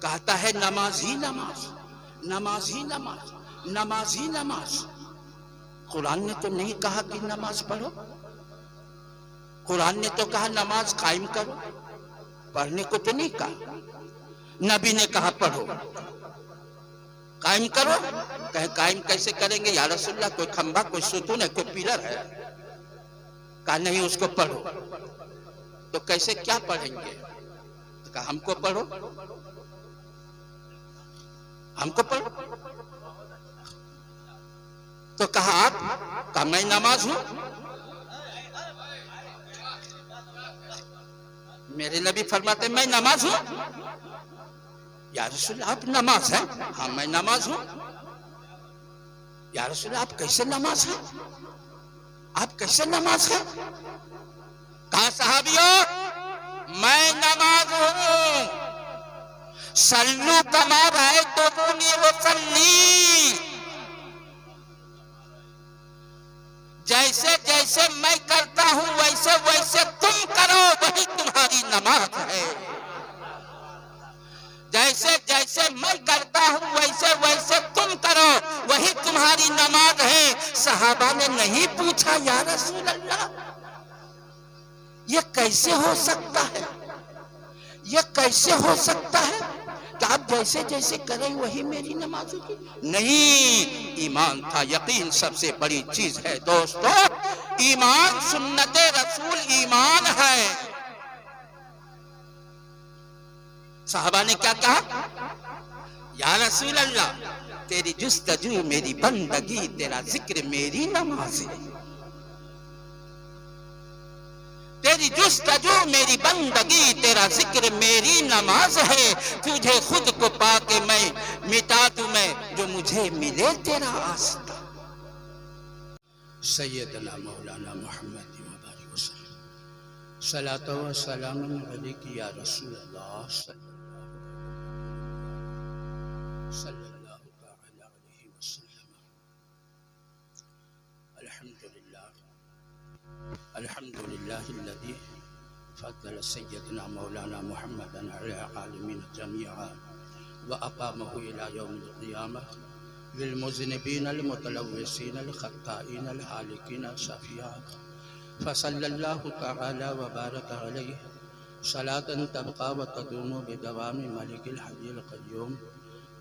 कहता है नमाज ही नमाज, नमाज ही नमाज, नमाज ही नमाज। कुरान ने तो नहीं कहा कि नमाज पढ़ो, कुरान ने तो कहा नमाज कायम करो, पढ़ने को तो नहीं कहा। नबी ने कहा पढ़ो, कायम करो। कहे कायम कैसे करेंगे या रसूलल्लाह, कोई खंभा, कोई सुतून है, कोई पिलर है? कहा नहीं, उसको पढ़ो। तो कैसे, क्या पढ़ेंगे? तो कहा हमको पढ़ो, हमको पढ़ो। तो कहा आप? कहा मैं नमाज हूं। मेरे नबी फरमाते मैं नमाज हूं। या रसूल आप नमाज है? हाँ मैं नमाज हूं। या रसूल आप कैसे नमाज है? आप कैसे नमाज है? कहा सहाबियों मैं नमाज हूं, सल्लू कमा रहे तो वो सल्ली, जैसे जैसे मैं करता हूं वैसे वैसे तुम करो, वही तुम्हारी नमाज है। जैसे जैसे मैं करता हूं वैसे वैसे तुम करो, वही तुम्हारी नमाज है। सहाबा ने नहीं पूछा या रसूल अल्लाह ये कैसे हो सकता है, ये कैसे हो सकता है कि आप जैसे जैसे करें वही मेरी नमाज होगी? नहीं, ईमान था, यकीन सबसे बड़ी चीज है दोस्तों। ईमान सुन्नते रसूल ईमान है। साहबा ने क्या कहा? या रसूल अल्लाह तेरी जुस्तजू मेरी बंदगी, तेरा जिक्र मेरी नमाज है। तेरी जुस्तजू मेरी बंदगी, तेरा जिक्र मेरी नमाज है। तुझे खुद को पाके मैं मिटा दूं मैं, जो मुझे मिले तेरा आस्था। सैयदना मौलाना मोहम्मद मुबारक वसल्लम सलातो व सलाम अलैका या रसूल अल्लाह सल्लल्लाहु तआला अलैहि वसल्लम। अल्हम्दुलिल्लाह, अल्हम्दुलिल्लाहिल्लज़ी फद्दल सय्यदना मौलाना मुहम्मदन अला आलमीन जमीअन व अक़ामहु इला यौमिल क़ियामह लिलमुज़निबीन अलमुतलव्विसीन अलख़त्ताईन अलहालिकीन शफ़ीअ फ़सल्लल्लाहु तआला व बारक अलैहि सलातन तबक़ा व तदूमु बिदवामि मलिकिल हय्यिल क़य्यूम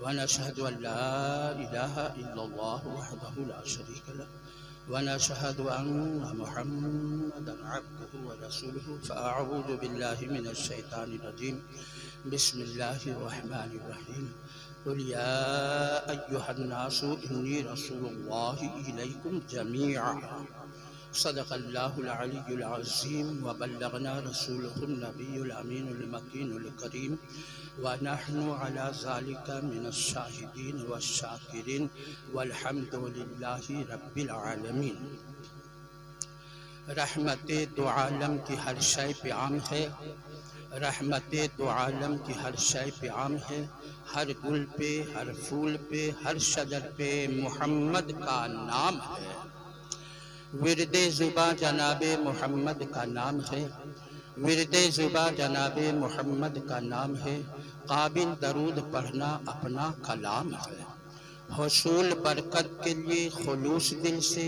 व नशहदु अल्ला इलाहा इल्लल्लाह वहदहु ला शरीक लह व नशहदु अन्ना मुहम्मदन अब्दुहु व रसूलुहु। फ़अऊज़ु बिल्लाहि मिनश शैतानिर रजीम। बिस्मिल्लाहिर रहमानिर रहीम। क़ुल या अय्युहन नासु इन्नी रसूलुल्लाहि इलैकुम जमीअन। सदक़ल्लाहुल अलियुल अज़ीम व बल्लगना रसूलुहुन नबियुल अमीनुल मकीनुल करीम व नहनु अला ज़ालिका मिनश शाहिदीन वश्शाकिरीन वल्हम्दुलिल्लाहि रब्बिल आलमीन। रहमते दो आलम की हर शय पे आम है, रहमते दो आलम की हर शय पे आम है। हर गुल पे, हर फूल पे, हर शजर पे मोहम्मद का नाम है। विरदे ज़ुबां जनाबे मोहम्मद का नाम है, विरदे ज़ुबां जनाबे मोहम्मद का नाम है। काबिल दरूद पढ़ना अपना कलाम है। हुसूल बरकत के लिए खुलूस दिल से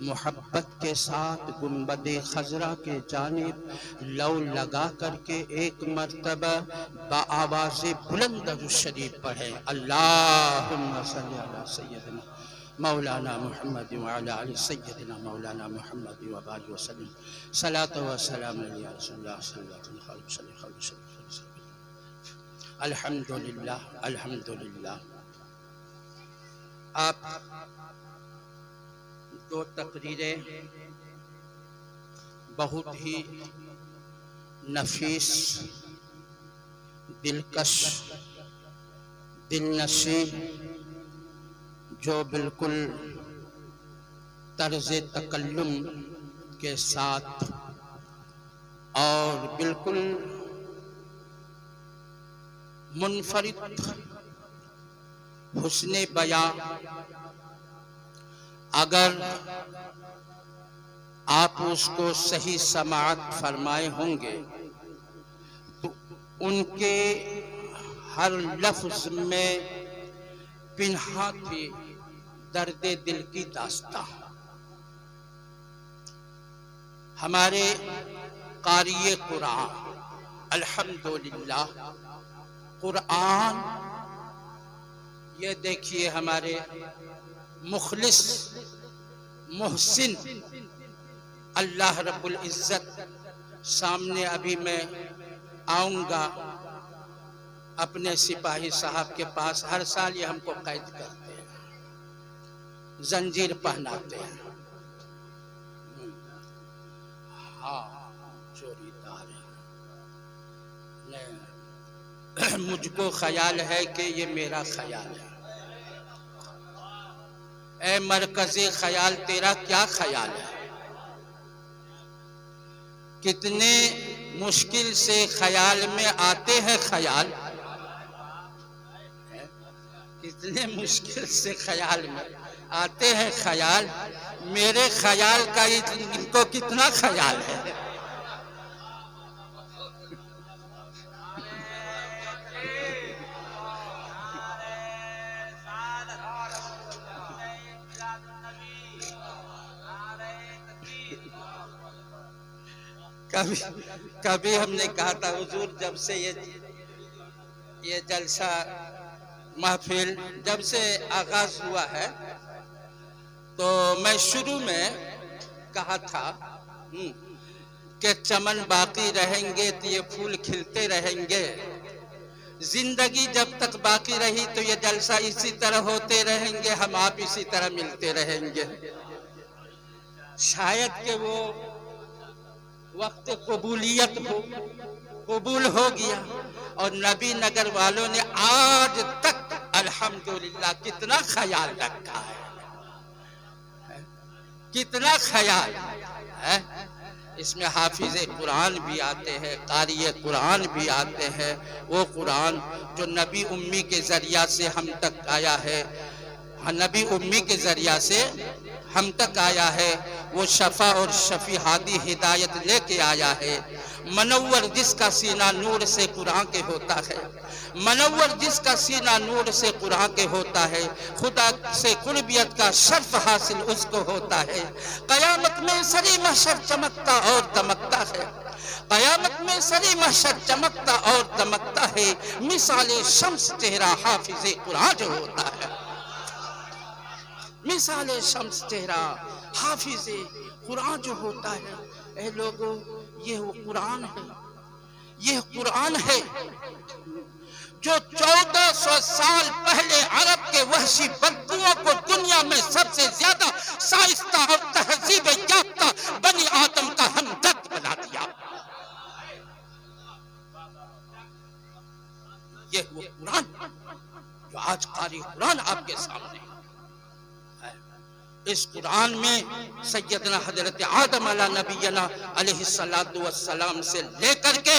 मोहब्बत के साथ गुंबदे खजरा के जानिब लौ लगा करके एक मर्तबा बाआवाज़े बुलंद शरीफ पढ़े अल्लाहुम्मा सल्ली अला सय्यदना मौलाना मोहम्मद व अला आलि सय्यदना मौलाना मोहम्मद व बारिक वसल्लम। सलातो व सलाम अलैहि रसूलुल्लाह सल्लल्लाहु अलैहि वसल्लम। अल्हम्दुलिल्लाह, अल्हम्दुलिल्लाह। आप दो तकरीरें बहुत ही नफीस, दिलकश, दिलनशीं, जो बिल्कुल तर्ज तकल्लुम के साथ और बिल्कुल मुनफरिद हुस्ने बयां, अगर आप उसको सही समाअत फरमाए होंगे तो उनके हर लफ्ज में पिन्हा थी दर्दे दिल की दास्तां। हमारे क़ारिए कुरान अल्हम्दुलिल्लाह, कुरान ये देखिए हमारे मुखलिस मुहसिन अल्लाह रब्बुल इज्जत सामने अभी मैं आऊंगा अपने सिपाही साहब के पास। हर साल ये हमको कैद करते हैं, जंजीर पहनाते हैं। हाँ, चोरीदार है। मुझको ख्याल है कि ये मेरा ख्याल है। ए मरकजी ख्याल, तेरा क्या ख्याल है? कितने मुश्किल से ख्याल में आते हैं ख्याल, कितने मुश्किल से ख्याल में आते हैं ख्याल। मेरे ख्याल का इनको कितना ख्याल है। कभी हमने कहा था हुजूर, जब से ये जलसा महफिल जब से आगाज हुआ है, तो मैं शुरू में कहा था कि चमन बाकी रहेंगे तो ये फूल खिलते रहेंगे। जिंदगी जब तक बाकी रही तो ये जलसा इसी तरह होते रहेंगे, हम आप इसी तरह मिलते रहेंगे। शायद कि वो वक्त कबूलियत हो, कबूल हो गया। और नबी नगर वालों ने आज तक अल्हम्दुलिल्लाह कितना ख्याल रखा है, कितना ख्याल है। इसमें हाफिज़े कुरान भी आते हैं, क़ारिए कुरान भी आते हैं। वो कुरान जो नबी उम्मी के ज़रिया से हम तक आया है, नबी उम्मी के ज़रिया से हम तक आया है। वो शफा और शफी हादी हिदायत लेके आया है। मनव्वर जिसका सीना नूर से कुरान के होता है, मनव्वर जिसका सीना नूर से कुरान के होता है, खुदा से कुर्बियत का शर्फ हासिल उसको होता है। कयामत में सरी महशर चमकता और दमकता है, कयामत में सरी महशर चमकता और दमकता है। मिसाले शम्स चेहरा हाफिज़े कुरान जो होता है, मिसाले शम्स चेहरा हाफिज़े कुरान जो होता है। ए लोगों, ये वो कुरान है, ये कुरान है जो 1400 साल पहले अरब के वहशी बदबुओं को दुनिया में सबसे ज्यादा साइस्ता और तहजीब याफ्ता बनी आदम का हमदर्द बना दिया। ये वो कुरान जो आज क़ारी कुरान आपके सामने है। इस कुरान में सैयदना हजरत आदम अला नबीना अलैहिस्सलातु वस्सलाम से लेकर के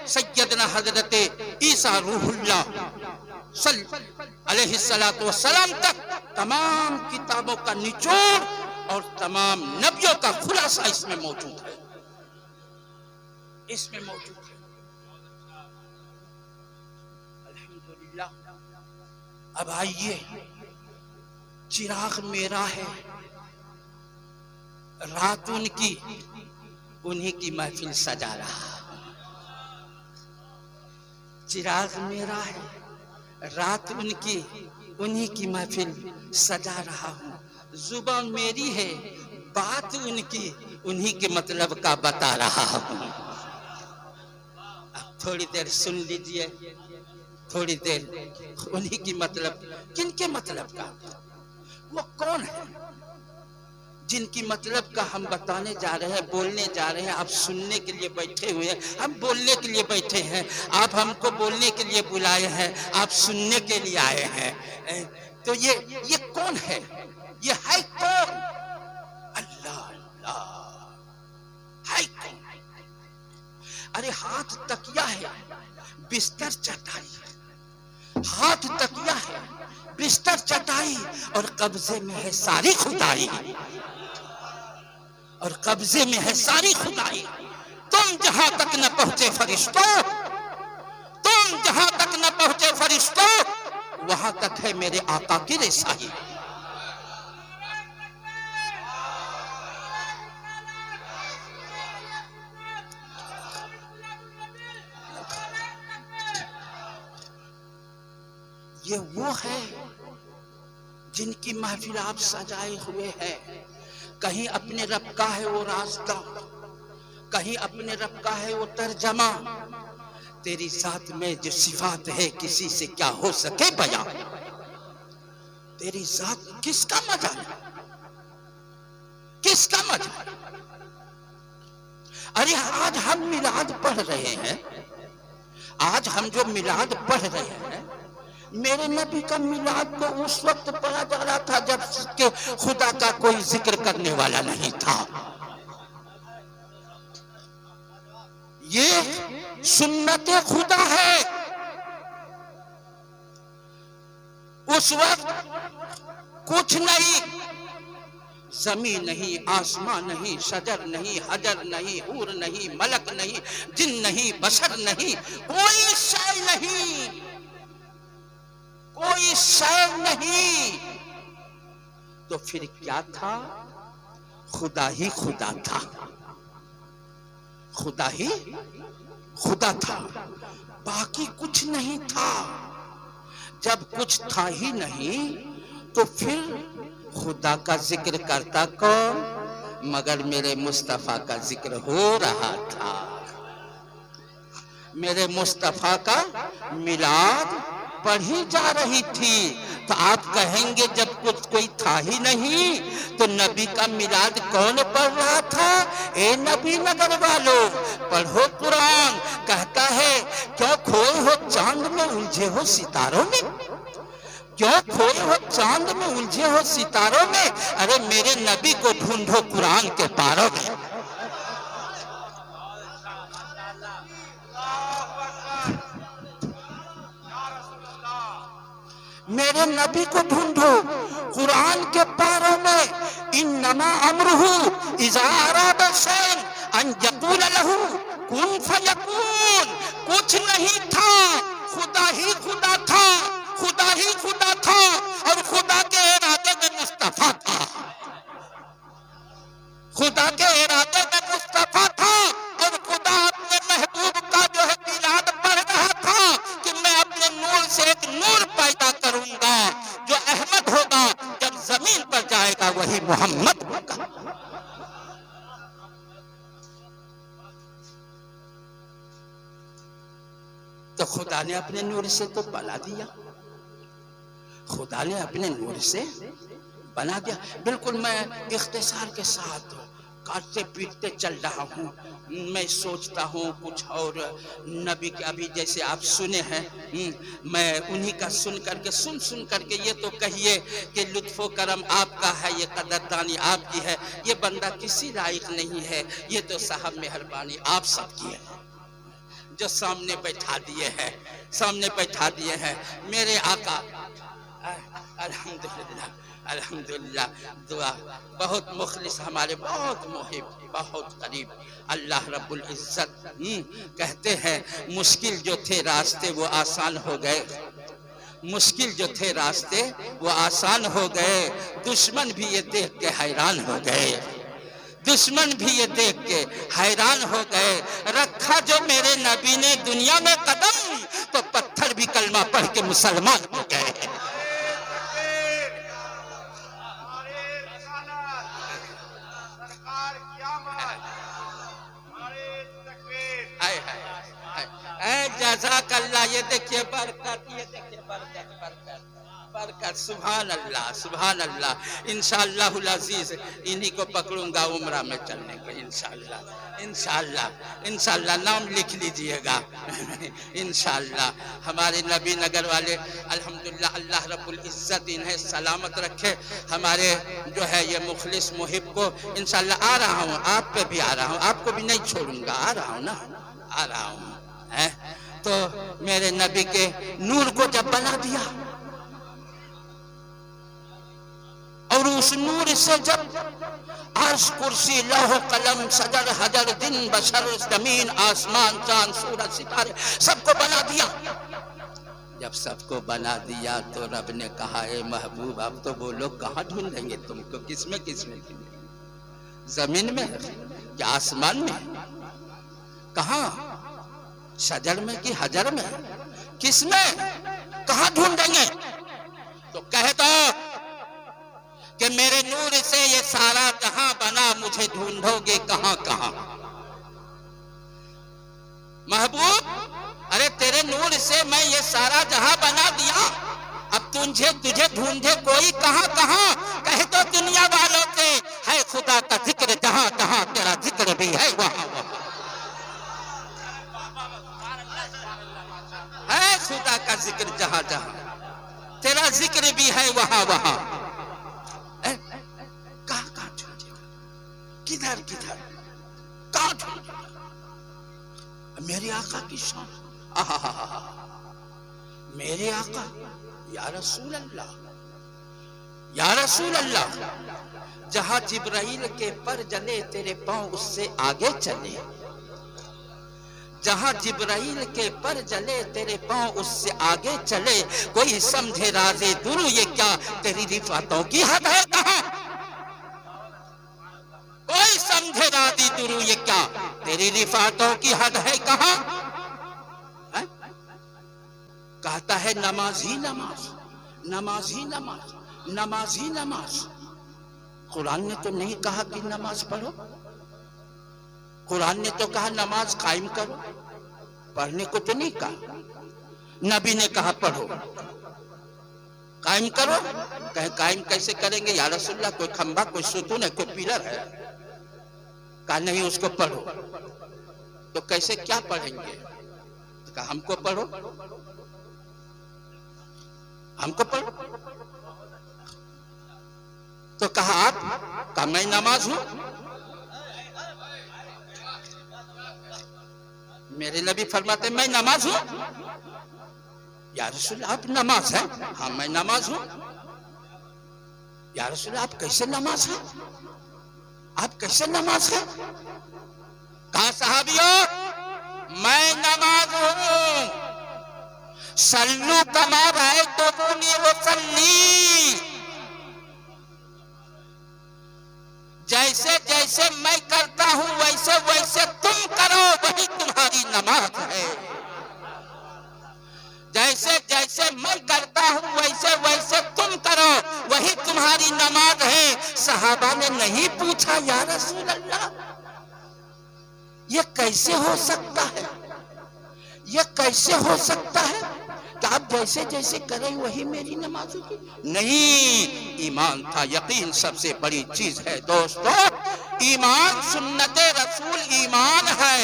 सैयदना हजरत ईसा रूहुल्लाह अलैहिस्सलातु वस्सलाम तक तमाम किताबों का निचोड़ और तमाम नबियों का खुलासा इसमें मौजूद है, इसमें मौजूद है। अल्हम्दुलिल्लाह। अब आइए, चिराग मेरा है, रात उनकी, उन्हीं की महफिल सजा रहा। चिराग मेरा है, रात उनकी, उन्हीं की महफिल सजा रहा हूँ। जुबान मेरी है, बात उनकी, उन्हीं के मतलब का बता रहा हूँ। अब थोड़ी देर सुन लीजिए, थोड़ी देर उन्हीं की मतलब, किनके मतलब का, वो कौन है जिनकी मतलब का हम बताने जा रहे हैं, बोलने जा रहे हैं। आप सुनने के लिए बैठे हुए हैं, हम बोलने के लिए बैठे हैं। आप हमको बोलने के लिए बुलाए हैं, आप सुनने के लिए आए हैं। तो ये कौन है, ये है कौन? अल्लाह अल्लाह, है कौन? अरे हाथ तकिया है, बिस्तर चटाई है, हाथ तकिया है, बिस्तर चटाई, और कब्जे में है सारी खुदाई, और कब्जे में है सारी खुदाई। तुम जहां तक न पहुंचे फरिश्तों, तुम जहां तक न पहुंचे फरिश्तों, वहां तक है मेरे आका की रिसाई। ये वो है जिनकी महफिल आप सजाए हुए हैं। कहीं अपने रब का है वो रास्ता, कहीं अपने रब का है वो तर्जमा। तेरी जात में जो सिफात है किसी से क्या हो सके बयां। तेरी जात किसका मजा, किसका मजा। अरे आज हम मिलाद पढ़ रहे हैं, आज हम जो मिलाद पढ़ रहे हैं, मेरे नबी का मिलाद को उस वक्त पढ़ा जा रहा था जब के खुदा का कोई जिक्र करने वाला नहीं था। ये सुन्नत खुदा है। उस वक्त कुछ नहीं, जमीन नहीं, आसमान नहीं, शजर नहीं, हजर नहीं, हूर नहीं, मलक नहीं, जिन नहीं, बशर नहीं, कोई शय नहीं, कोई शय नहीं। तो फिर क्या था? खुदा ही खुदा था, खुदा ही खुदा था, बाकी कुछ नहीं था। जब कुछ था ही नहीं तो फिर खुदा का जिक्र करता कौन? मगर मेरे मुस्तफा का जिक्र हो रहा था। मेरे मुस्तफा का मिलाद पढ़ी जा रही थी। तो आप कहेंगे जब कुछ कोई था ही नहीं तो नबी का मिलाद कौन पढ़ रहा था? ए नबी नगर वालों, पढ़ो कुरान। कहता है क्यों खोए हो चांद में उलझे हो सितारों में, क्यों खोए हो चांद में उलझे हो सितारों में। अरे मेरे नबी को ढूंढो कुरान के पारों में। मेरे नबी को ढूंढो कुरान के पारों में। इन्नमा अमरुहु इज़ा अरादा शैअन अन यक़ूल लहू कुन फयकून। कुछ नहीं था, खुदा ही खुदा था, खुदा ही खुदा था, और खुदा के इरादे में मुस्तफा था, खुदा के इरादे में मुस्तफा था। और खुदा अपने महबूब का जो है मिलाद पढ़ रहा था कि मैं अपने नूर से एक नूर पैदा करूंगा, जो अहमद होगा, जब जमीन पर जाएगा वही मोहम्मद होगा। तो खुदा ने अपने नूर से तो बना दिया, खुदा ने अपने नूर से बना दिया। बिल्कुल मैं इख्तिसार के साथ काटते पीटते चल रहा हूँ। मैं सोचता हूँ कुछ और नबी के, अभी जैसे आप सुने हैं, मैं उन्हीं का सुन करके ये तो कहिए कि लुत्फो करम आपका है, ये कदरदानी आपकी है, ये बंदा किसी लायक नहीं है, ये तो साहब मेहरबानी आप सबकी है जो सामने बैठा दिए हैं, सामने बैठा दिए हैं मेरे आका। अल्हम्दुलिल्लाह, अल्हम्दुलिल्लाह। दुआ बहुत मुखलिस, हमारे बहुत मुहिब, बहुत करीब अल्लाह रब्बुल इज्जत कहते हैं मुश्किल जो थे रास्ते वो आसान हो गए, मुश्किल जो थे रास्ते वो आसान हो गए। दुश्मन भी ये देख के हैरान हो गए, दुश्मन भी ये देख के हैरान हो गए। रखा जो मेरे नबी ने दुनिया में कदम, तो पत्थर भी कलमा पढ़ के मुसलमान हो गए। जज़ाकल्लाह। ये देखिए बरकत, ये देखिए बरकत, बरकत, बरकत। सुभान अल्लाह, सुभान अल्लाह। इंशाअल्लाहुल अज़ीज़ इन्हीं को पकड़ूंगा उम्रा में चलने को, इंशाअल्लाह, इंशाअल्लाह, इंशाअल्लाह। नाम लिख लीजिएगा इंशाअल्लाह। हमारे नबी नगर वाले अल्हम्दुलिल्लाह, अल्लाह रब्बुल इज्जत इन्हें सलामत रखे। हमारे जो है ये मुखलिस मुहिब को इंशाअल्लाह आ रहा हूँ, आप पे भी आ रहा हूँ, आपको भी नहीं छोड़ूंगा, आ रहा हूँ ना, आ रहा हूँ। तो मेरे नबी के नूर को जब बना दिया और उस नूर से जब अर्श कुर्सी लौह कलम सजर हजर दिन बशर जमीन आसमान चांद सूरज सितारे सबको बना दिया, जब सबको बना दिया तो रब ने कहा, ए महबूब अब तो वो लोग कहाँ ढूंढेंगे तुमको, किसमें ढूंढेंगे? जमीन में या आसमान में? कहाँ? शजर में कि हजर में? किसमें? कहाँ ढूंढेंगे? तो कह दो कि मेरे नूर से ये सारा जहां बना, मुझे ढूंढोगे कहां कहां? महबूब, अरे तेरे नूर से मैं ये सारा जहां बना दिया, अब तुझे ढूंढे कोई कहां कहां? कह दो दुनिया वालों से, है खुदा का जिक्र जहां जहां, तेरा जिक्र भी है वहां वहां। है खुदा का जिक्र जहां जहां, तेरा जिक्र भी है वहां वहां। कहां ढूंढेगा? किधर किधर? कहां ढूंढेगा? मेरे आका की शान, मेरे आका, या रसूल अल्लाह, या रसूल अल्लाह। जहां जिब्राइल के पर जले, तेरे पांव उससे आगे चले। जहां जिब्राइल के पर जले, तेरे पांव उससे आगे चले। कोई समझे राज़े दुरू ये क्या, तेरी रिफातों की हद है कहां? कोई समझे राज़े दुरू ये क्या, तेरी रिफातों की हद है कहां? कहता है नमाज ही नमाज, नमाज ही नमाज, नमाज ही नमाज। कुरान ने तो नहीं कहा कि नमाज पढ़ो, कुरान ने तो कहा नमाज कायम करो, पढ़ने को तो नहीं कहा। नबी ने कहा पढ़ो, कायम करो। कहे कायम कैसे करेंगे या रसूलल्लाह? कोई खंभा, कोई सुतून है, कोई पिलर है? कहा नहीं, उसको पढ़ो। तो कैसे, क्या पढ़ेंगे? तो कहा हमको पढ़ो, हमको पढ़ो। तो कहा आप? कहा मैं नमाज हूं। मेरे नबी फरमाते मैं नमाज हूं। या रसूल आप नमाज है? हाँ मैं नमाज हूं। या रसूल आप कैसे नमाज है? आप कैसे नमाज है? कहा सहाबियों, मैं नमाज हूं। सल्लू कमा रहे तो वो सल्ली, जैसे जैसे मैं करता हूं वैसे वैसे तुम करो, वही तुम्हारी नमाज है। जैसे जैसे मैं करता हूं वैसे वैसे तुम करो, वही तुम्हारी नमाज है। सहाबा ने नहीं पूछा या रसूल अल्लाह ये कैसे हो सकता है, ये कैसे हो सकता है कि आप जैसे जैसे करें वही मेरी नमाज होगी? नहीं, ईमान था, यकीन सबसे बड़ी चीज है दोस्तों। ईमान सुन्नते रसूल ईमान है।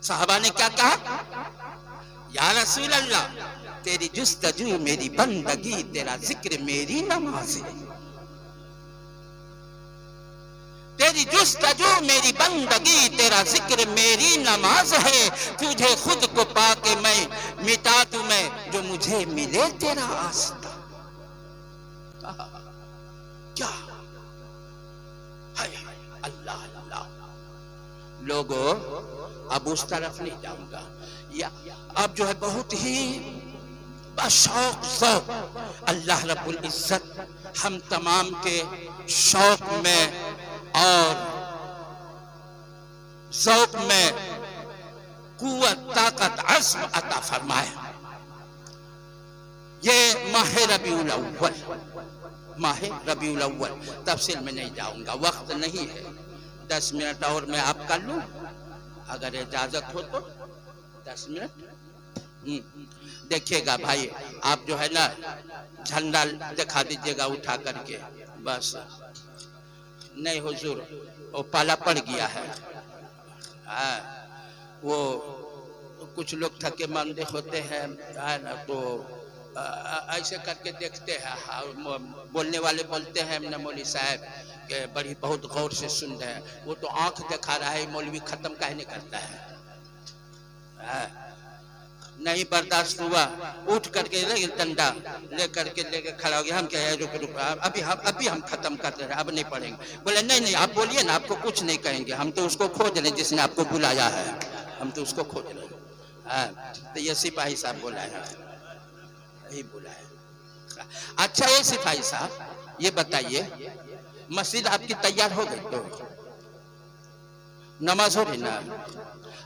साहबा ने क्या कहा? या रसूल अल्लाह, तेरी जुस्तजू मेरी बंदगी, तेरा जिक्र मेरी नमाज है। तेरी जुस्तजू मेरी बंदगी, तेरा जिक्र मेरी नमाज है। तुझे खुद को पाके मैं मिटा दूं मैं, जो मुझे मिले तेरा आस्था। क्या हाय अल्लाह अल्लाह। लोगों, अब उस तरफ नहीं जाऊंगा, या अब जो है बहुत ही शौक शौक अल्लाह रब्बुल इज्जत हम तमाम के शौक में और ज़ौक़ में कुव्वत, ताकत, अज़्म अता फरमाए। ये माह रबीउल अव्वल, माह रबीउल अव्वल, तफसील में नहीं जाऊंगा, वक्त नहीं है। 10 मिनट और मैं आप कर लूं, अगर इजाजत हो तो 10 मिनट। देखिएगा भाई, आप जो है ना झंडा दिखा दीजिएगा उठा करके, बस। नहीं हुजूर, वो पाला पड़ गया है। वो कुछ लोग थके मांदे होते हैं ना, तो ऐसे करके देखते हैं। बोलने वाले बोलते हैं ना मौलवी साहब कि बड़ी बहुत गौर से सुन रहे हैं, वो तो आंख दिखा रहा है, मौलवी खत्म काहे नहीं करता है। नहीं बर्दाश्त हुआ, उठ करके डंडा ले करके लेके खड़ा हो गया। हम क्या रुक रुक, अभी हम खत्म करते रहे, अब नहीं पढ़ेंगे। बोले नहीं नहीं आप बोलिए ना, आपको कुछ नहीं कहेंगे, हम तो उसको खोज रहे जिसने आपको बुलाया है, हम तो उसको खोज रहे। हाँ, तो ये सिपाही साहब बोला है, यही बोला है। अच्छा ये सिपाही साहब ये बताइए, मस्जिद आपकी तैयार हो गई तो नमाज हो रही ना?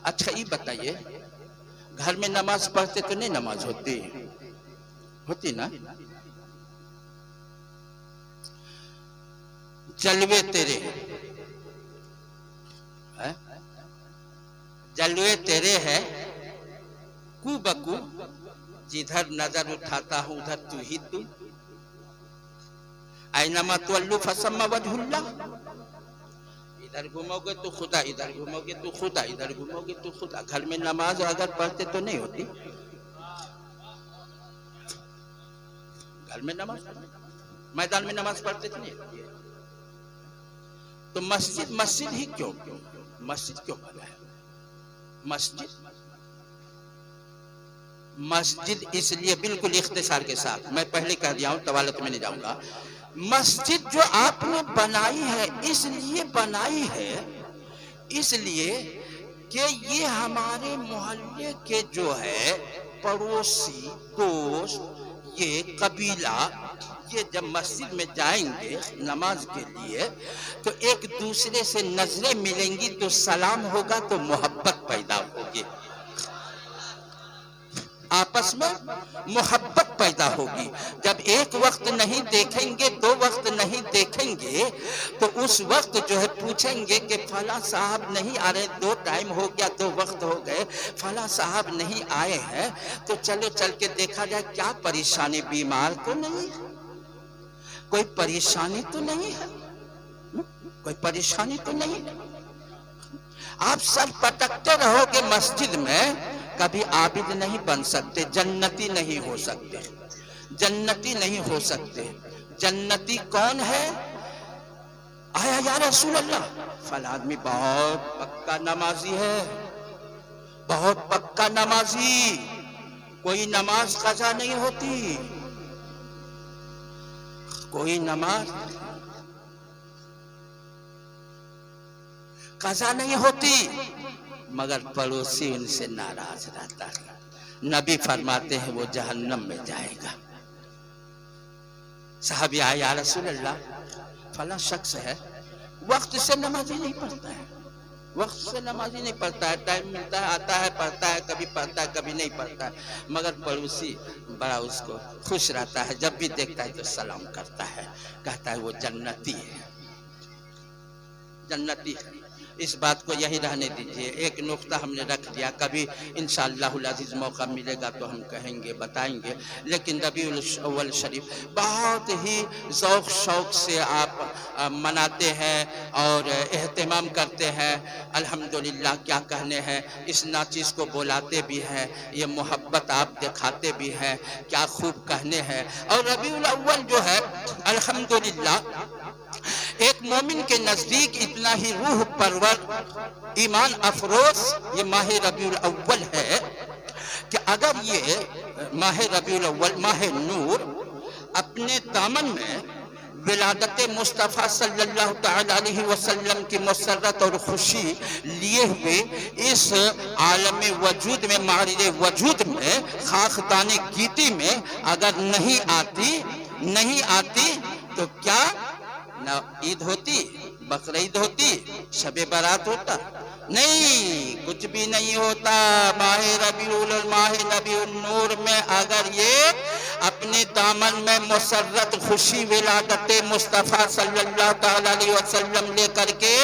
अच्छा ये बताइए, घर में नमाज पढ़ते तो नहीं नमाज होती? होती ना? जलवे तेरे है? जलवे तेरे है कू बकू, जिधर नजर उठाता हूं उधर तू ही तू। ऐनमा तुवल्लु फसम्मा वजहुल्लाह, इधर घूमोगे तो खुदा, इधर घूमोगे तो खुदा, इधर घूमोगे तो खुदा। घर में नमाज अगर पढ़ते तो नहीं होती? घर में नमाज, मैदान में नमाज पढ़ते तो नहीं होती? तो मस्जिद मस्जिद ही क्यों, मस्जिद क्यों बना है? मस्जिद मस्जिद इसलिए, बिल्कुल इख्तिसार के साथ मैं पहले कह दिया हूं, तवालत में नहीं जाऊंगा। मस्जिद जो आपने बनाई है इसलिए बनाई है, इसलिए कि ये हमारे मोहल्ले के जो है पड़ोसी, दोस्त, ये कबीला, ये जब मस्जिद में जाएंगे नमाज के लिए तो एक दूसरे से नजरें मिलेंगी, तो सलाम होगा, तो मोहब्बत पैदा होगी, आपस में मोहब्बत पैदा होगी। जब एक वक्त नहीं देखेंगे, दो वक्त नहीं देखेंगे, तो उस वक्त जो है पूछेंगे कि फला साहब नहीं आ रहे, 2 टाइम हो गया, 2 वक्त हो गए, फला साहब नहीं आए हैं, तो चलो चल के देखा जाए क्या परेशानी, बीमार तो नहीं है, कोई परेशानी तो नहीं है, कोई परेशानी तो नहीं है। आप सब पटकते रहोगे मस्जिद में, कभी आबिद नहीं बन सकते, जन्नती नहीं हो सकते, जन्नती नहीं हो सकते। जन्नती कौन है? आया या रसूल अल्लाह, फला आदमी बहुत पक्का नमाजी है, बहुत पक्का नमाजी, कोई नमाज कज़ा नहीं होती, कोई नमाज कज़ा नहीं होती, मगर पड़ोसी उनसे नाराज रहता है। नबी फरमाते हैं वो जहन्नम में जाएगा। साहबी आए या रसूल अल्लाह, फला शख्स है वक्त से नमाजी नहीं पढ़ता है, वक्त से नमाजी नहीं पढ़ता है, टाइम मिलता है आता है पढ़ता है, कभी पढ़ता है कभी नहीं पढ़ता है, मगर पड़ोसी बड़ा उसको खुश रहता है, जब भी देखता है तो सलाम करता है, कहता है वो जन्नती है, जन्नती है। इस बात को यही रहने दीजिए, एक नुक्ता हमने रख दिया, कभी इंशाअल्लाहुल अज़ीज़ मौका मिलेगा तो हम कहेंगे, बताएंगे। लेकिन रबीउल अव्वल शरीफ बहुत ही ज़ौक़ शौक़ से आप मनाते हैं और एहतमाम करते हैं, अल्हम्दुलिल्लाह क्या कहने हैं, इस नाचीज़ को बुलाते भी हैं, ये मोहब्बत आप दिखाते भी हैं, क्या खूब कहने हैं। और रबीउल अव्वल जो है अल्हम्दुलिल्लाह एक मोमिन के नजदीक इतना ही रूह परवर, ईमान अफरोज ये माह रबीउल अव्वल है कि अगर ये माह रबीउल अव्वल, माह नूर, अपने दामन में विलादत मुस्तफ़ा सल्लल्लाहु तआला अलैहि वसल्लम की मसरत और खुशी लिए हुए इस आलम वजूद में, मारिद वजूद में, खाकदाने गीती में अगर नहीं आती तो क्या ना ईद होती, बकरीद होती, शबे बारात होता? नहीं, कुछ भी नहीं होता। माह नबीउल नूर में अगर ये अपने दामन में मुसर्रत खुशी विलादत मुस्तफ़ा सल्लल्लाहु तआला अलैहि वसल्लम लेकर के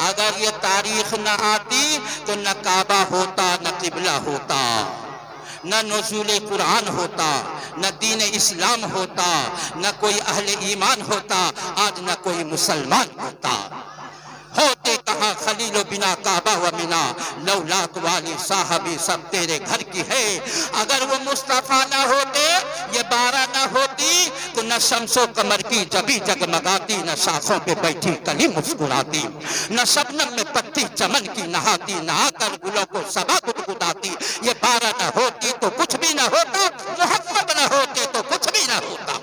अगर ये तारीख न आती तो न काबा होता, न किबला होता, न नुज़ूल कुरान होता, न दीन इस्लाम होता, न कोई अहले ईमान होता, आज न कोई मुसलमान होता। होते कहाँ खलीलो बिना काबा व मिना, लौलाक वाली साहबी सब तेरे घर की है। अगर वो मुस्तफ़ा न होते, ये 12 न होती, तो न शम्सो कमर की जबी जगमगाती, न शाखों पे बैठी कली मुस्कुराती, न शबनम में पत्ती चमन की नहाती, नहा कर गुलों को सबा गुदगुदाती। ये 12 न होती तो कुछ भी न होता, मोहम्मद न होते तो कुछ भी न होता।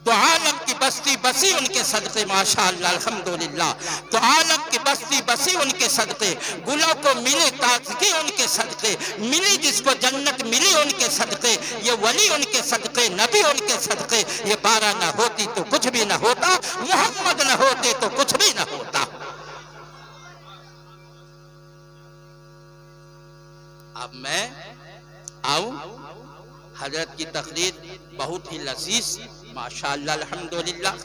तो आलम की बस्ती बसी उनके सदक़े माशाअल्लाह अल्हम्दुलिल्लाह, तो आलम की बस्ती बसी उनके सदक़े, गुलों को मिले ताज़गी उनके सदक़े, मिली जिसको जन्नत मिली उनके सदक़े, ये वली उनके सदक़े, नबी उनके सदक़े। ये 12 न होती तो कुछ भी न होता, मोहम्मद न होते तो कुछ भी न होता। अब मैं आऊं, हजरत की तकरीर बहुत ही लजीज माशाअल्लाह अल्हम्दुलिल्लाह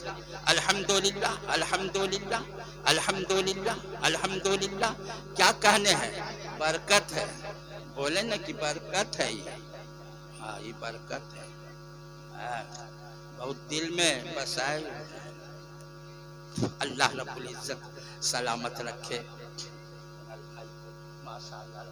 अल्हम्दुलिल्लाह अल्हम्दुलिल्लाह अल्हम्दुलिल्लाह अल्हम्दुलिल्लाह। क्या कहने हैं, बरकत है, बोले ना कि बरकत है ये, हाँ ये बरकत है, हाँ, बहुत दिल में बसाए। अल्लाह रब्बुल इज्जत सलामत रखे। माशाअल्लाह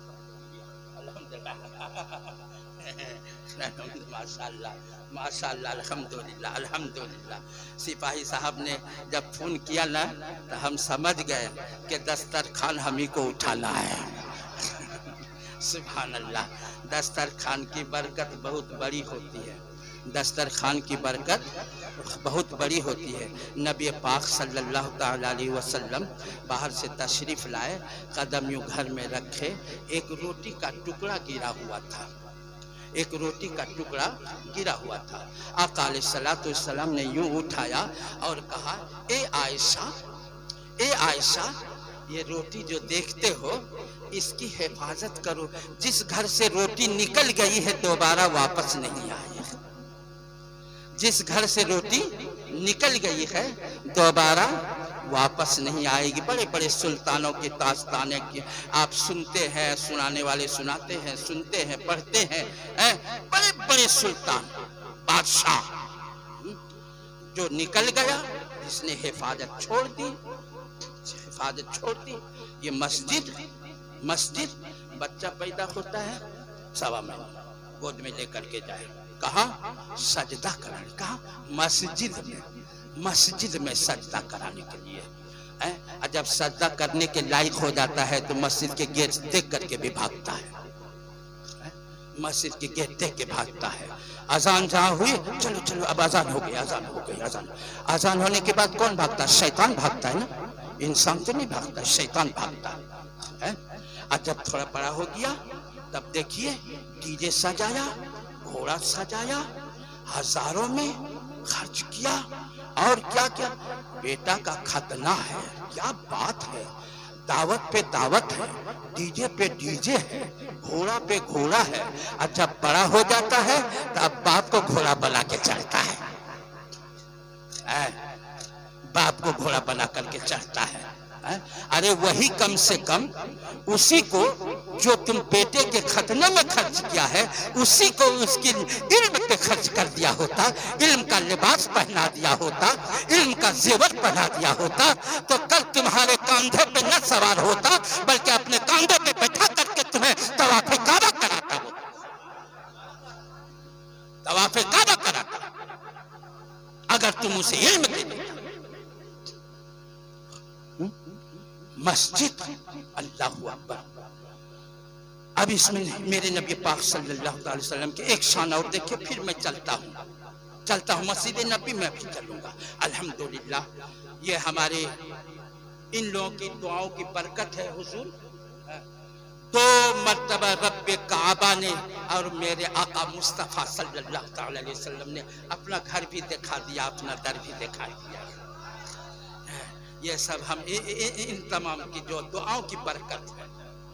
माशाअल्लाह माशाअल्लाह अल्हम्दुलिल्लाह अल्हम्दुलिल्लाह। सिपाही साहब ने जब फोन किया ना तो हम समझ गए कि दस्तरखान हम ही को उठाना है। सुभान अल्लाह, दस्तरखान की बरकत बहुत बड़ी होती है, दस्तरखान की बरकत बहुत बड़ी होती है। नबी पाक सल्लल्लाहु तआला अलैहि वसल्लम बाहर से तशरीफ लाए, कदम यूं घर में रखे, एक रोटी का टुकड़ा गिरा हुआ था, एक रोटी का टुकड़ा गिरा हुआ था। आका अलैहिस्सलातु वस्सलाम ने यूं उठाया और कहा, ए आयशा, ए आयशा, ये रोटी जो देखते हो इसकी हिफाजत करो, जिस घर से रोटी निकल गई है दोबारा वापस नहीं आएगी। जिस घर से रोटी निकल गई है दोबारा वापस नहीं आएगी। बड़े बड़े सुल्तानों के तास्ताने की आप सुनते हैं, सुनाने वाले सुनाते हैं, सुनते हैं, पढ़ते हैं, बड़े बड़े सुल्तान बादशाह जो निकल गया, जिसने हिफाजत छोड़ दी, हिफाजत छोड़ दी। ये मस्जिद, मस्जिद बच्चा पैदा होता है 1.25 महीने, गोद में लेकर के जाए, कहा सजदा कराने, कहा मस्जिद में, मस्जिद में सजदा कराने के लिए। जब सजदा करने के लायक हो जाता है तो मस्जिद के गेट देख करके भी भागता है, मस्जिद के गेट देख के भागता है। अजान जहाँ हुई, चलो चलो अब अजान हो गई, अजान हो गई, अजान। अजान होने के बाद कौन भागता है? शैतान भागता है ना, इंसान तो नहीं भागता, शैतान भागता है। और जब थोड़ा बड़ा हो गया तब देखिए डीजे सजाया, घोड़ा सजाया, हजारों में खर्च किया, और क्या क्या, बेटा का खतना है, क्या बात है, दावत पे दावत है, डीजे पे डीजे है, घोड़ा पे घोड़ा है। और जब बड़ा हो जाता है तब बाप को घोड़ा बना के चढ़ता है, बाप को घोड़ा बना करके चढ़ता है। अरे वही कम से कम उसी को जो तुम बेटे के खतने में खर्च किया है, उसी को उसकी इल्म पे खर्च कर दिया होता, इल्म का लिबास पहना दिया होता, इल्म का जेवर पहना दिया होता, तो कल तुम्हारे कंधे पे न सवार होता बल्कि अपने कंधे पे बैठा करके तुम्हें तवाफ़े काबा कराता हो, तवाफ़े काबा कराता, अगर तुम उसे इल्म दे देते। मस्जिद, अल्लाहु अकबर। अब इसमें मेरे नबी पाक सल्लल्लाहु अलैहि वसल्लम के एक शान और देखिए, फिर मैं चलता हूँ मस्जिद नबी में भी चलूंगा। अल्हम्दुलिल्लाह, ये हमारे इन लोगों की दुआओं की बरकत है। हुजूर 2 मर्तबा रब्बे काबा ने और मेरे आका मुस्तफ़ा सल्लल्लाहु अलैहि वसल्लम ने अपना घर भी दिखा दिया, अपना दर भी दिखा दिया। ये सब हम इन तमाम की जो दुआओं की बरकत है,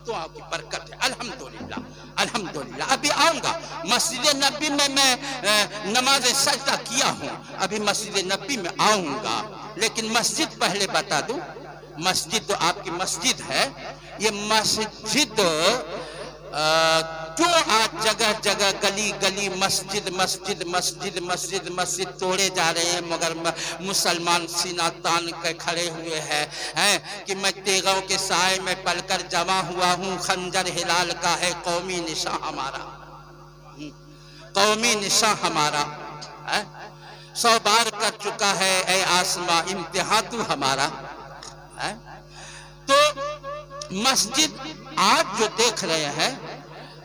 दुआओं की बरकत है। अल्हम्दुलिल्लाह अल्हम्दुलिल्लाह। अभी आऊँगा मस्जिद नबी में, मैं नमाज सजदा किया हूँ, अभी मस्जिद नबी में आऊँगा। लेकिन मस्जिद पहले बता दूँ, मस्जिद तो आपकी मस्जिद है, ये मस्जिद क्यों आज जगह जगह गली गली मस्जिद मस्जिद मस्जिद मस्जिद मस्जिद तोड़े जा रहे हैं, मगर मुसलमान सीना तान के खड़े हुए हैं कि मैं तेगों के साए में पलकर जमा हुआ हूँ, खंजर हिलाल का है कौमी निशान हमारा, कौमी निशान हमारा। 100 बार कर चुका है ऐ आसमां इम्तिहान तू हमारा। तो मस्जिद आज जो देख रहे हैं,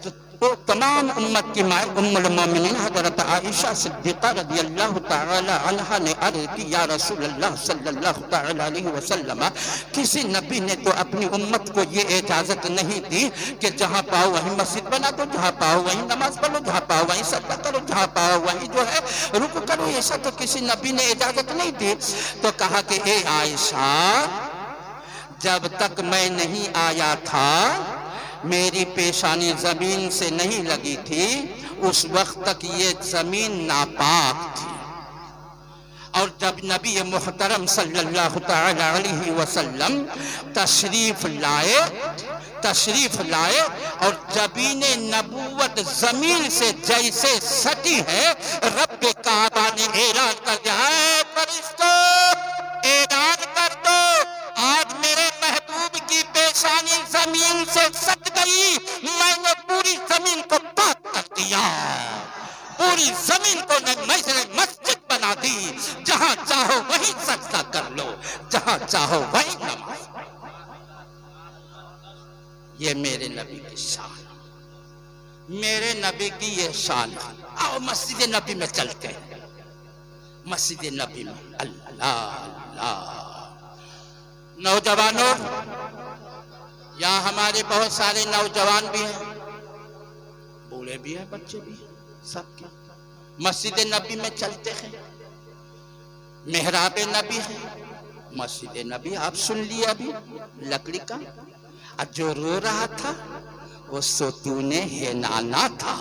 तो वो तमाम उम्मत की माँ उम्मुल मोमिनीन हज़रत आयशा सिद्दीक़ा रज़ियल्लाहु तआला अन्हा ने अर्ज़ की, या रसूल अल्लाह सल्लल्लाहु तआला अलैहि वसल्लम, किसी नबी ने तो अपनी उम्मत को ये इजाजत नहीं दी कि जहाँ पाओ वहीं मस्जिद बना दो, जहाँ पाओ वहीं नमाज पढ़ो, जहाँ पाओ वहीं सदका करो, जहाँ पाओ वहीं जो है रुकू करो। ऐसा तो किसी नबी ने इजाजत नहीं दी। तो कहा कि ए आयशा, जब तक मैं नहीं आया था, मेरी पेशानी जमीन से नहीं लगी थी, उस वक्त तक ये जमीन नापाक थी। और जब नबी मुहतरम सल्लल्लाहु तआला अलैहि वसल्लम तशरीफ लाए और जबीने नबूवत जमीन से जैसे सटी है, रब्बे काबा ने ऐलान कर दिया है, फरिश्तों ऐलान कर दो, आज मेरे महबूब की पेशानी जमीन से सट गई, मैंने पूरी जमीन को पाक कर दिया, पूरी जमीन को मस्जिद बना दी, जहां चाहो वहीं सजदा कर लो, जहां चाहो वहीं नमाज। ये मेरे नबी की शान, मेरे नबी की ये शान। आओ मस्जिद नबी में चलते हैं, मस्जिद नबी में। अल्लाह अल्लाह। नौजवानों, यहाँ हमारे बहुत सारे नौजवान भी हैं, बूढ़े भी हैं, बच्चे भी हैं, सबके मस्जिद नबी में चलते हैं। मेहराब नबी है, मस्जिद नबी आप सुन लिया अभी, लकड़ी का। और जो रो रहा था वो सोतूने हेनाना था,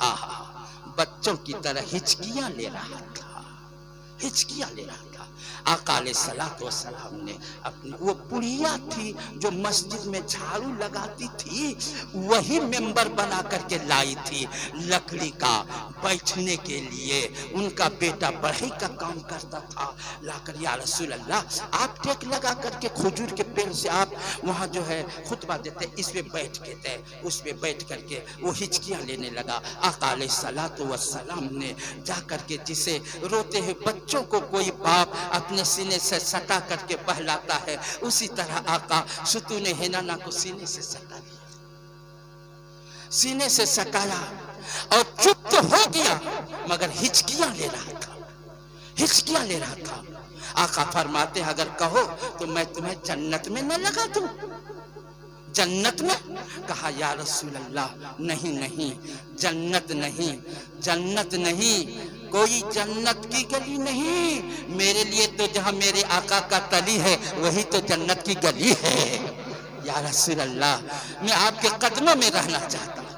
आहा, बच्चों की तरह हिचकियां ले रहा था, हिचकियां ले रहा था। आका अलैहिस्सलातु वस्सलाम ने अपनी, वो बुढ़िया थी जो मस्जिद में झाड़ू लगाती थी, वही मेंबर बना करके लाई थी लकड़ी का बैठने के लिए। उनका बेटा बढ़ई का काम करता था, लाकर या रसूल अल्लाह, आप टेक लगा करके खजूर के पेड़ से आप वहाँ जो है खुतबा देते, इस पे बैठ के थे, उस पे बैठ करके वो हिचकियाँ लेने लगा। आका अलैहिस्सलातु वस्सलाम ने जा करके, जिसे रोते हुए बच्चों को कोई बाप अपने सीने से सटा करके बहलाता है, उसी तरह आका सुतूने हेनाना को सीने से सटा दिया, सीने से सटाया और चुप तो हो गया मगर हिचकियां ले रहा था, हिचकियां ले रहा था। आका फरमाते, अगर कहो तो मैं तुम्हें जन्नत में न लगा दूं, जन्नत में। कहा या रसूल अल्लाह, नहीं नहीं, जन्नत नहीं, जन्नत नहीं, कोई जन्नत की गली नहीं, मेरे लिए तो जहां मेरे आका का तली है वही तो जन्नत की गली है। या रसूल अल्लाह, मैं आपके कदमों में रहना चाहता हूँ,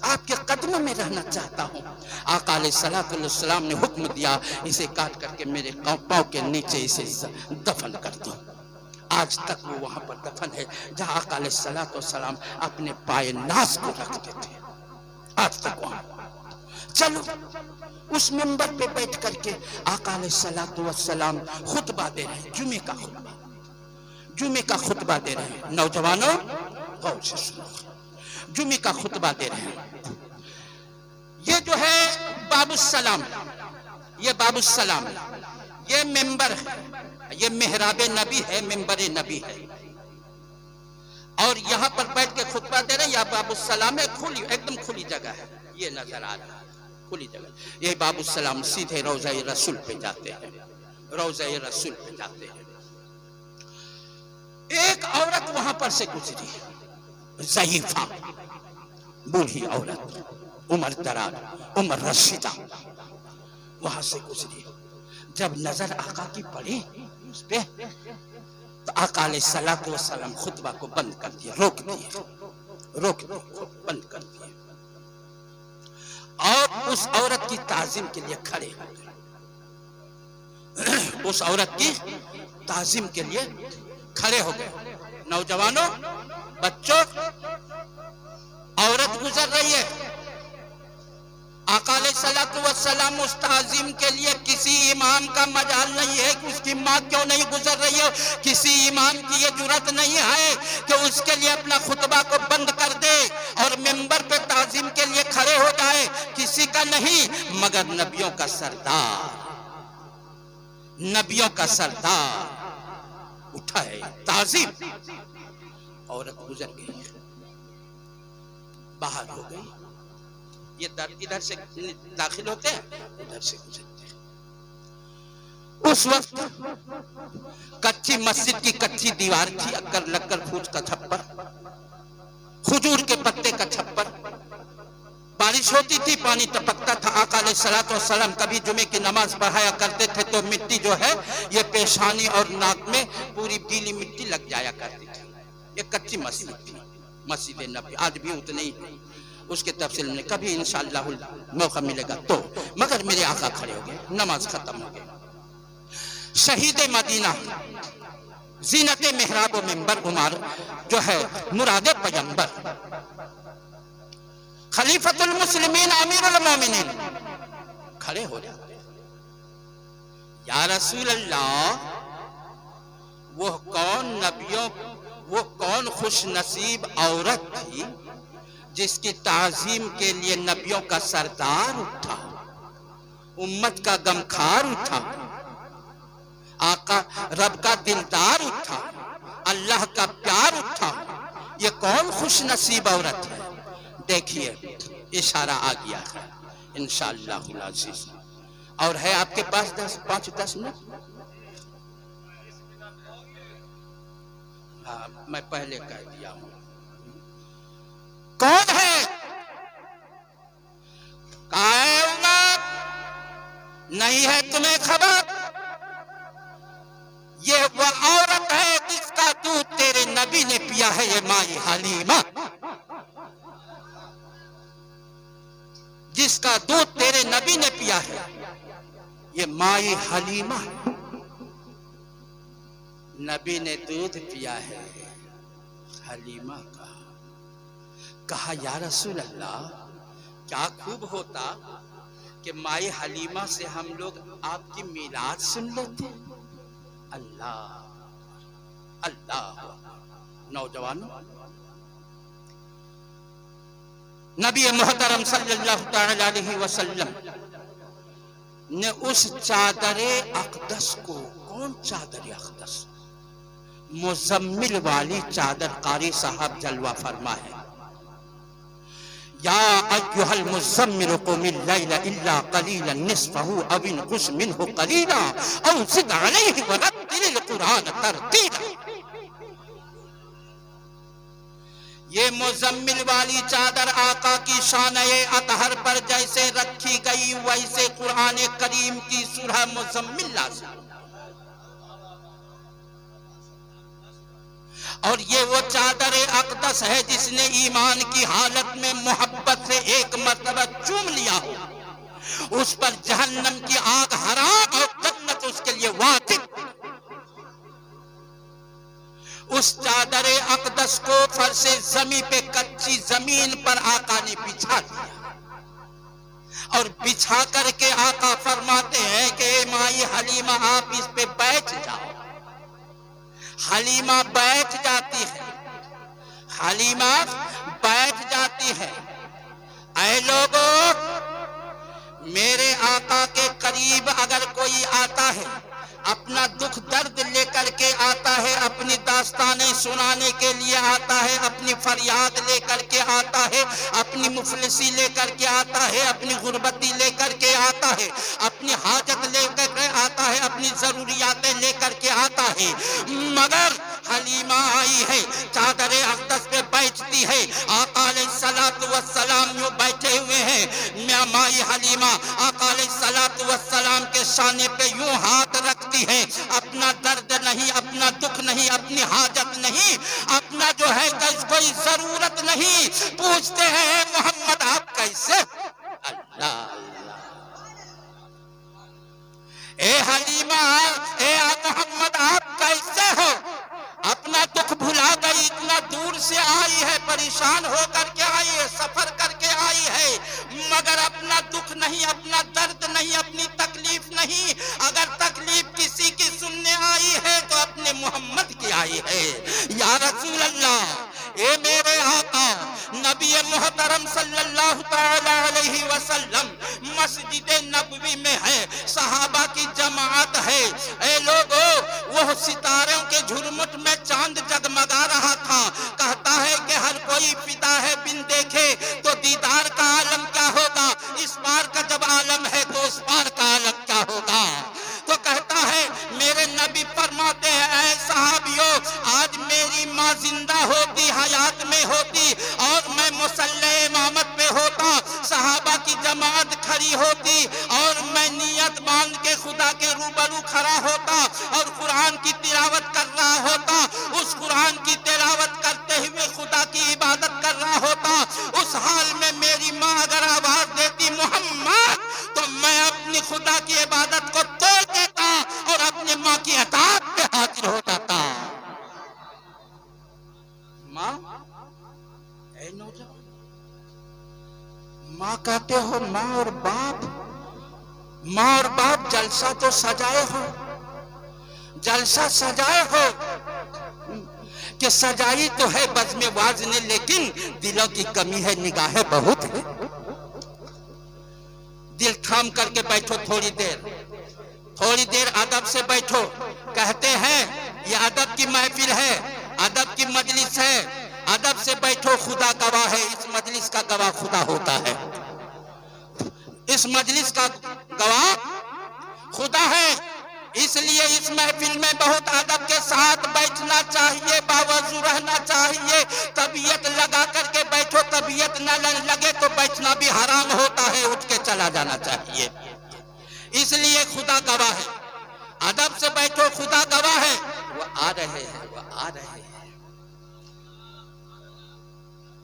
आपके कदमों में रहना चाहता हूँ। आका अलैहिस्सलातु वस्सलाम ने हुक्म दिया, इसे काट करके मेरे पाँव के नीचे इसे दफन कर दो। आज तक वो वहां पर दफन है जहां आका अलैहिस्सलातु वस्सलाम अपने पाए नाज को रखते थे, आज तक वहां। चलो उस मिंबर पे बैठ करके आका अलैहिस्सलातु वस्सलाम खुतबा दे रहे हैं, जुमे का खुतबा, जुमे का खुतबा दे रहे हैं। नौजवानों गौर से सुनो, जुमे का खुतबा दे रहे हैं। ये जो है बाबुस्सलाम, ये बाबुस्सलाम, ये मिंबर है, ये मेहराबे नबी है, मिंबरे नबी है। और यहाँ पर बैठ के खुतबा दे रहे हैं। या बाबुस्सलाम है, खुली, एकदम खुली जगह है, ये नजर आ रहा है, खुली जगह। ये बाबुस्सलाम सीधे रोज़ा रसूल पे जाते हैं, रोज़ा रसूल पे जाते हैं। एक औरत वहां पर से गुजरी, ज़ईफा, बूढ़ी औरत, उम्र दराज, उम्र रशीदा, वहां से गुजरी। जब नजर आका की पड़ी उस पे, तो आका अलैहिस्सलातु वस्सलाम खुतबा को बंद कर दिया, रोक दिया, बंद कर दिया। और उस औरत की ताजीम के लिए खड़े हो गए, उस औरत की ताजीम के लिए खड़े हो गए। नौजवानों, बच्चों, औरत गुजर रही है, आका अलैहिस्सलातु वस्सलाम उस ताज़ीम के लिए किसी इमाम का मजाल नहीं है कि उसकी माँ क्यों नहीं गुजर रही हो, किसी इमाम की ये जुर्रत नहीं है कि उसके लिए अपना खुतबा को बंद कर दे और मिंबर पे ताज़ीम के लिए खड़े हो जाए, किसी का नहीं, मगर नबियों का सरदार, नबियों का सरदार उठा है ताज़ीम। औरत गुजर गई, बाहर हो गई। ये दर इधर से दाखिल होते हैं, उधर से गुजरते हैं। उस वक्त कच्ची मस्जिद की कच्ची दीवार थी, अक्कर लक्कर फूट का छप्पर, खजूर के पत्ते का छप्पर। बारिश होती थी, पानी टपकता था। आका अलैहिस्सलातु वस्सलाम कभी जुमे की नमाज पढ़ाया करते थे तो मिट्टी जो है ये पेशानी और नाक में पूरी गीली मिट्टी लग जाया करती थी। ये कच्ची मस्जिद थी, मस्जिद नबी। आज भी उतनी ही, उसके तफसील में कभी इंशाअल्लाह मौका मिलेगा तो। मगर मेरे आका खड़े हो गए, नमाज खत्म हो गई। शहीद मदीना, जीनत मेहराब मिंबर उमर जो है, मुराद पैगंबर, खलीफतुल मुस्लिमीन, अमीरुल मोमिनीन खड़े हो जाते। या रसूल अल्लाह, वो कौन खुश नसीब औरत थी जिसकी ताजीम के लिए नबियों का सरदार उठा, उम्मत का गमखार उठा, आका रब का दिलदार उठा, अल्लाह का प्यार उठा। ये कौन खुश नसीब औरत है? देखिए इशारा आ गया है इंशाअल्लाहुल अज़ीज़। और है आपके पास 5-10 मिनट? हाँ, मैं पहले कह दिया हूं। कौन है? कायनात नहीं है तुम्हें खबर? ये वो औरत है जिसका दूध तेरे नबी ने पिया है, ये माई हलीमा, जिसका दूध तेरे नबी ने पिया है, ये माई हलीमा। नबी ने दूध पिया है हलीमा का। कहा या रसूल अल्लाह, क्या खूब होता कि माई हलीमा से हम लोग आपकी मीलाद सुन लेते। अल्लाह अल्लाह। नौजवानों, नबी मोहतरम सल्लल्लाहु तआला अलैहि वसल्लम ने उस चादरे अक़दस को, कौन चादर अक़दस? मुज़म्मिल वाली चादर। कारी साहब जलवा फरमा है, या अय्युहल मुज़म्मिल क़ुमिल लैला इल्ला क़लीलन निस्फ़हु अव इनक़ुस मिन्हु क़लीला अव ज़िद अलैहि वरत्तिलिल क़ुरआन तरतीला। ये मुज़म्मिल वाली चादर आका की शान-ए अतहर पर जैसे रखी गई, वैसे कुरान करीम की सूरह मुज़म्मिल नाज़िल। और ये वो चादर अक़दस है जिसने ईमान की हालत में मोहब्बत से एक मर्तबा चूम लिया हो, उस पर जहन्नम की आग हराम और जन्नत उसके लिए वाजिब। उस चादर अक़दस को फर्शे ज़मी पे, कच्ची जमीन पर आका ने बिछा दिया और बिछा करके आका फरमाते हैं कि माई हलीमा आप इस पे बैठ जाओ। हलीमा बैठ जाती है, हलीमा बैठ जाती है। ऐ लोगों, मेरे आका के करीब अगर कोई आता है, अपना दुख दर्द लेकर के आता है, अपनी दास्तानें सुनाने के लिए आता है, अपनी फरियाद लेकर के आता है, अपनी मुफलिसी लेकर के आता है, अपनी गुर्बती लेकर के आता है, अपनी हाजत लेकर के आता है, अपनी जरूरियातें लेकर के आता है। मगर हलीमा आई है, चादर अक़दस पे बैठती है, आका अलैहिस्सलातु वस्सलाम यूं बैठे हुए हैं। मैं माई हलीमा आका अलैहिस्सलातु वस्सलाम के शाने पे यूं हाथ रखती है। अपना दर्द नहीं, अपना दुख नहीं, अपनी हाजत नहीं, अपना जो है कोई जरूरत नहीं, पूछते हैं मोहम्मद आप कैसे? अल्लाह ए हलीमा, ए मोहम्मद आप कैसे हो? अपना दुख भुला गई, इतना दूर से आई है, परेशान होकर के आई है, सफर करके आई है, मगर अपना दुख नहीं, अपना दर्द नहीं, अपनी तकलीफ नहीं। अगर तकलीफ किसी की सुनने आई है तो अपने मोहम्मद की आई है। या रसूल अल्लाह, ए मेरे आका नबी मोहतरम सल्लल्लाहु तआला अलैहि वसल्लम मस्जिद नबवी में है, सहाबा की जमात है। ए लोगों, वो सितारों के झुरमुट में चांद जगमगा रहा था। कहता है कि हर कोई फिदा है बिन देखे खड़ी होती और मैं नियत बांध के खुदा के रूबरू खड़ा होता और कुरान की तिलावत कर रहा होता, उस कुरान की तिलावत करते हुए खुदा की इबादत कर रहा होता, उस हाल में मेरी माँ अगर आवाज देती मोहम्मद, तो मैं अपनी खुदा की इबादत को तोड़ देता और अपनी माँ की अताअत पे हाजिर हो जाता। माँ, ऐ नौजवान, माँ कहते हो, माँ और बाप जलसा तो सजाए हो, जलसा सजाए हो कि सजाई तो है बज़्म वाज़ ने, लेकिन दिलों की कमी है, निगाहें बहुत है। दिल थाम करके बैठो, थोड़ी देर अदब से बैठो। कहते हैं ये अदब की महफिल है, अदब की मजलिस है, अदब से बैठो, खुदा गवाह है, इस मजलिस का गवाह खुदा होता है, इस मजलिस का गवाह खुदा है। इसलिए इस महफिल में बहुत अदब के साथ बैठना चाहिए, बावजू रहना चाहिए। तबीयत लगा करके बैठो, तबीयत न लगे तो बैठना भी हराम होता है, उठ के चला जाना चाहिए। इसलिए खुदा गवाह है, अदब से बैठो, खुदा गवाह है, वो आ रहे हैं, वो आ रहे हैं,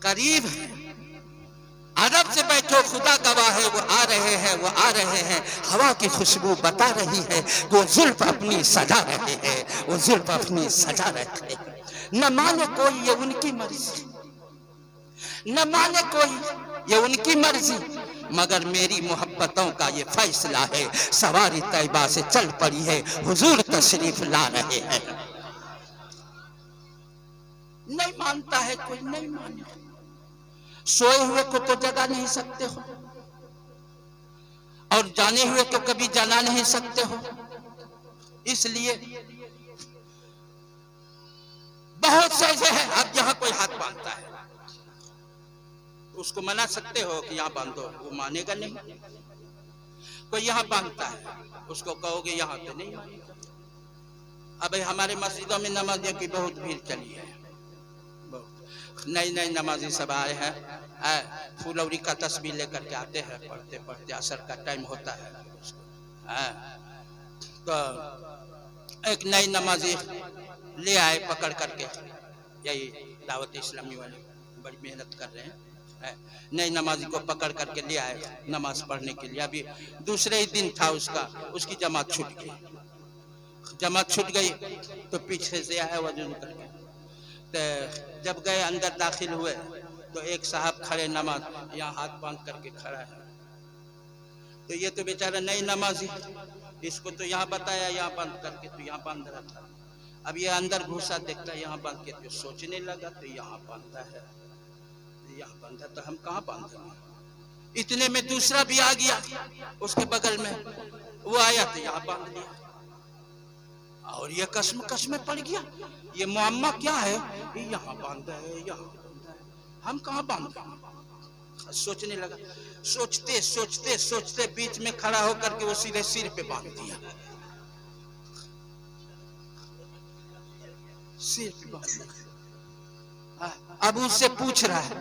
करीब है। अदब से बैठो, खुदा गवाह है, वो आ रहे हैं, वो आ रहे हैं। हवा की खुशबू बता रही है, वो जुल्फ अपनी सजा रहे हैं, वो जुल्फ अपनी सजा रहे हैं। न माने कोई ये उनकी मर्जी, न माने कोई ये उनकी मर्जी, मगर मेरी मोहब्बतों का ये फैसला है। सवारी तैयबा से चल पड़ी है, हुजूर तशरीफ ला रहे हैं। नहीं मानता है कोई, नहीं माने, सोए हुए को तो जगा नहीं सकते हो और जाने हुए को कभी जना नहीं सकते हो। इसलिए बहुत से ऐसे हैं, अब यहाँ कोई हाथ बांधता है उसको मना सकते हो कि यहाँ बांधो, वो मानेगा नहीं। कोई यहाँ बांधता है उसको कहोगे यहाँ तो नहीं मानेगा। अब हमारे मस्जिदों में नमाजियों की बहुत भीड़ चली है, नई नमाजी सब आए हैं, फुलौरी का तस्वीर लेकर के आते हैं, पढ़ते पढ़ते असर का टाइम होता है। तो एक नई नमाजी ले आए पकड़ करके, यही दावत इस्लामी वाले बड़ी मेहनत कर रहे हैं, नई नमाजी को पकड़ करके ले आए नमाज पढ़ने के लिए। अभी दूसरे ही दिन था उसका, उसकी जमात छूट गई। जमात छूट गई तो पीछे से आया वजूद करके, तो जब गए अंदर दाखिल हुए तो एक साहब खड़े नमाज यहाँ हाथ बांध करके खड़ा है। तो ये तो बेचारा नई नमाजी, इसको तो यहाँ बताया यहाँ बांध करके, तो यहाँ बांध रहा था। अब ये अंदर घुसा, देखता है यहाँ बांध के, तो सोचने लगा तो यहाँ बांधता है, यहाँ बांधा तो हम कहाँ बांधेंगे। इतने में दूसरा भी आ गया उसके बगल में, वो आया तो यहाँ बांध लिया। और ये कश्मकश में पड़ गया, ये मुअम्मा क्या है, यहाँ बांधा है, यहाँ बांधा है, हम कहाँ बांधे। सोचने लगा, सोचते सोचते सोचते बीच में खड़ा होकर के वो सीधे सिर पे बांध दिया, सिर पे बांध दिया। अब उससे पूछ रहा है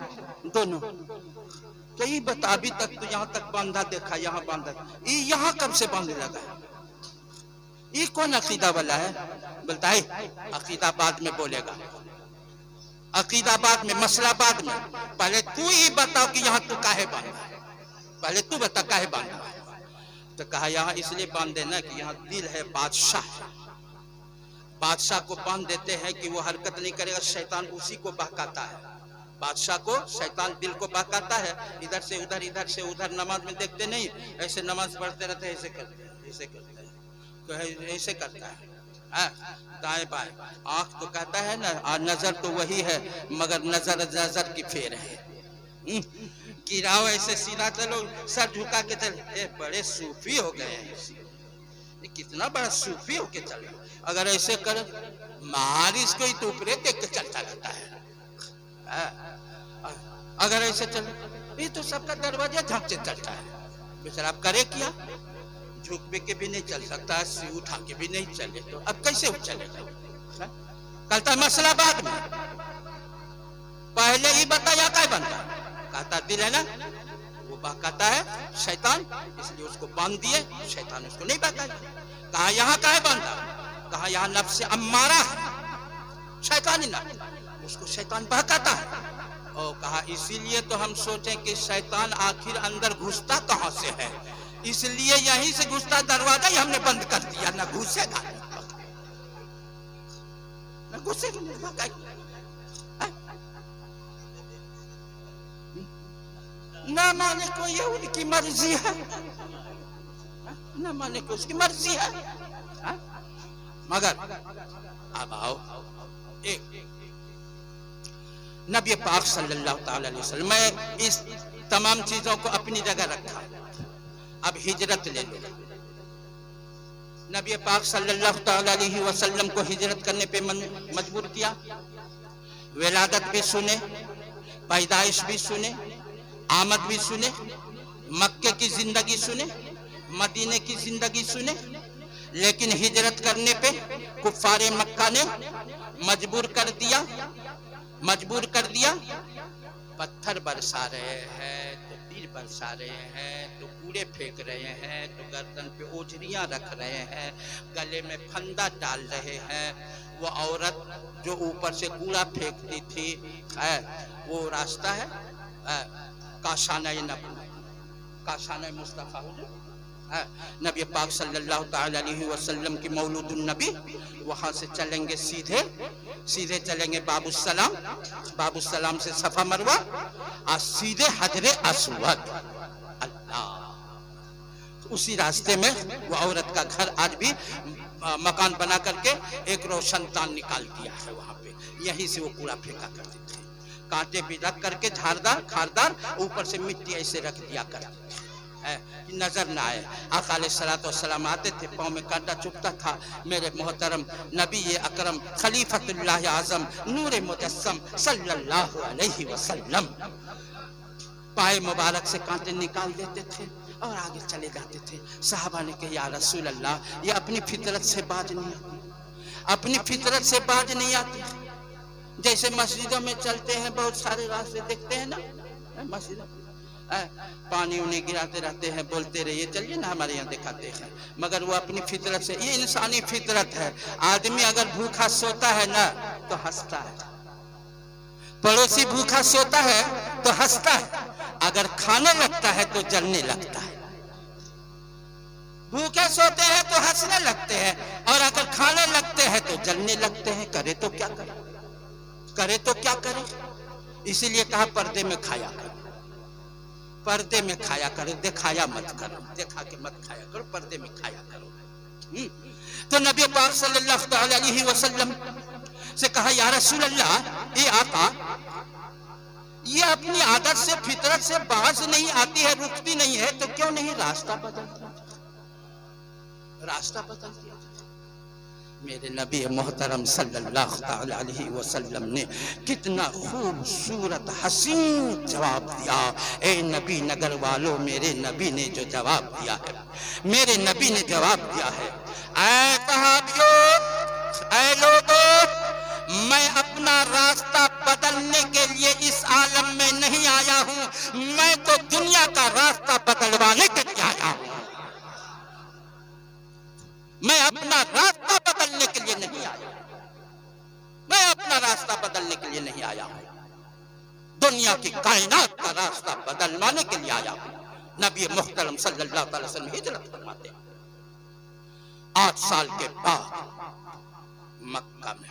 दोनों, तो ये बता, अभी तक तो यहाँ तक बांधा देखा, यहाँ बांधा, ये यहाँ कब से बांधने लगा, ये कौन अकीदा वाला है। बोलता है अकीदा बाद में बोलेगा, अकीदा बाद में, मसला बाद में, पहले तू ही बता कि यहाँ तू काहे बांधा, पहले तू बता काहे बांधा। तो कहा यहाँ इसलिए बांध देना कि यहाँ दिल है बादशाह, बादशाह को बांध देते हैं कि वो हरकत नहीं करेगा, शैतान उसी को बहकाता है, बादशाह को शैतान दिल को बहकाता है, इधर से उधर, इधर से उधर। नमाज में देखते नहीं, ऐसे नमाज पढ़ते रहते हैं, ऐसे करते हैं, ऐसे करते हैं, तो ऐसे करता है, दाएं बाएं। आंख तो कहता है ना, नजर तो वही है मगर नजर नजर की फेर है। गिराओ ऐसे सीधा चलो, सर झुका के चले, बड़े सूफी हो गए हैं, कितना बड़ा सूफी होके चले। अगर ऐसे करे मारिस को ही तो ऊपरे देख के चलता रहता है। अगर ऐसे चले, ये तो सबका दरवाजा झांक से चलता है बेचारा। अब करे क्या, झुक पे के भी नहीं चल सकता, सिर उठा के भी नहीं चले, तो अब कैसे चलेगा। कहता मसला बाद में, पहले ही बताया क्या बनता, कहता दिल है ना, वो बहकाता है शैतान, इसलिए उसको बांध दिए, शैतान उसको नहीं बहकाएगा। कहा यहाँ का है बांधा, कहा यहाँ नफ्स अम्मारा है, शैतानी नफ्स, उसको शैतान बहकाता है। और कहा इसीलिए तो हम सोचे कि शैतान आखिर अंदर घुसता कहां से है, इसलिए यहीं से घुसता, दरवाजा ही हमने बंद कर दिया, ना घुसेगा ना घुसेगा, नहीं भगाएगा। ना माने को ये उनकी मर्जी है, ना माने को उसकी मर्जी है। मगर अब आओ, एक नबी पाक सल्लल्लाहु अलैहि वसल्लम, मैं इस तमाम चीजों को अपनी जगह रखा, अब हिजरत ले लो। नबी पाक सल्लल्लाहु अलैहि वसल्लम को हिजरत करने पे मजबूर किया। विलादत भी सुने, पैदाइश भी सुने, आमद भी सुने, मक्के की जिंदगी सुने, मदीने की जिंदगी सुने, लेकिन हिजरत करने पे कुफ्फारे मक्का ने मजबूर कर दिया, मजबूर कर दिया। पत्थर बरसा रहे हैं, तो तीर बरसा रहे हैं, तो कूड़े फेंक रहे हैं, तो गर्दन पे ओझरियां रख रहे हैं, गले में फंदा डाल रहे हैं। वो औरत जो ऊपर से कूड़ा फेंकती थी, वो रास्ता है काशाना नबी, काशाना मुस्तफा हुजूर नबी पाक सल्लल्लाहु अलैहि वसल्लम की मौलूदुन नबी, वहां से चलेंगे सीधे सीधे चलेंगे बाबूसलाम, बाबूसलाम से सफा मरवा और सीधे हजरे अस्वद। अल्लाह, उसी रास्ते में वो औरत का घर आज भी मकान बना करके एक रोशन तान निकाल दिया है वहां पे, यहीं से वो कूड़ा फेंका करते थे, कांटे भी रख करके झारदार खारदार, ऊपर से मिट्टी ऐसे रख दिया करते थे कि नजर ना आए। आका अलैहिस्सलातु वस्सलाम आते थे, पाँव में कांटा चुभता था। मेरे मोहतरम नबी अकरम खलीफतुल्लाह आजम नूरे मुजस्सम सल्लल्लाहु अलैहि वसल्लम पाए मुबारक से कांटे निकाल देते थे और आगे चले जाते थे। साहबा ने कहा या रसूल अल्लाह, ये अपनी फितरत से बाज नहीं आती, अपनी फितरत से बाज नहीं आती। जैसे मस्जिदों में चलते हैं, बहुत सारे रास्ते देखते हैं ना, मस्जिदों पानी उन्हें गिराते रहते हैं, बोलते रहिए, चलिए ना हमारे यहाँ दिखाते हैं। मगर वो अपनी फितरत से, ये इंसानी फितरत है। आदमी अगर भूखा सोता है ना तो हंसता है, पड़ोसी भूखा सोता है तो हंसता है, अगर खाने लगता है तो जलने लगता है। भूखे सोते हैं तो हंसने लगते हैं, और अगर खाने लगते हैं तो जलने लगते हैं। करे तो क्या करे, करे तो क्या करे। इसीलिए कहा पर्दे में खाया करो, पर्दे में खाया करो, दिखाया मत करो, दिखा के मत खाया करो, पर्दे में खाया करो। तो नबी पाक सल्लल्लाहु अलैहि वसल्लम से कहा या रसूल अल्लाह, ये आका, ये अपनी आदत से फितरत से बाज नहीं आती है, रुकती नहीं है, तो क्यों नहीं रास्ता बदलती, रास्ता बदल दिया। मेरे नबी मोहतरम सल्लल्लाहु अलैहि वसल्लम ने कितना खूबसूरत हसीन जवाब दिया। ए नबी नगर वालों, मेरे नबी ने जो जवाब दिया है, मेरे नबी ने जवाब दिया है, ऐ सहाबियों, ऐ लोगों, मैं अपना रास्ता बदलने के लिए इस आलम में नहीं आया हूँ, मैं तो दुनिया का रास्ता बदलवाने के लिए आया हूँ। मैं अपना रास्ता बदलने के लिए नहीं आया, मैं अपना रास्ता बदलने के लिए नहीं आया हूं, दुनिया की कायनात का रास्ता बदलवाने के लिए आया हूं। नबी मुहतरम सल्लल्लाहु अलैहि वसल्लम हिजरत फरमाते हैं। 8 साल के बाद मक्का में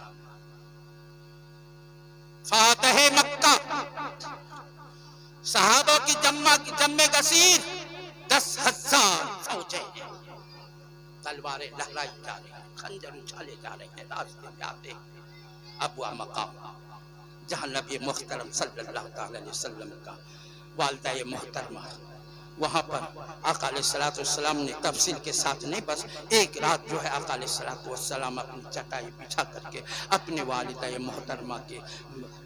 फातह मक्का, सहाबों की जम्मे गसीर 10,000 फौजें, तलवारें लहराई जा रही हैं, खंजर उछाले जा रहे हैं। रास्ते में आते अबुआ मकाम, जहाँ नबी मुहतरम सल्लल्लाहु अलैहि वसल्लम का वालिदा मोहतरमा, वहाँ पर आका अलैहिस्सलातु वस्सलाम ने तफसील के साथ नहीं, बस एक रात जो है आका अलैहिस्सलातु वस्सलाम अपनी चटाई बिछा करके अपने वालिदा मोहतरमा के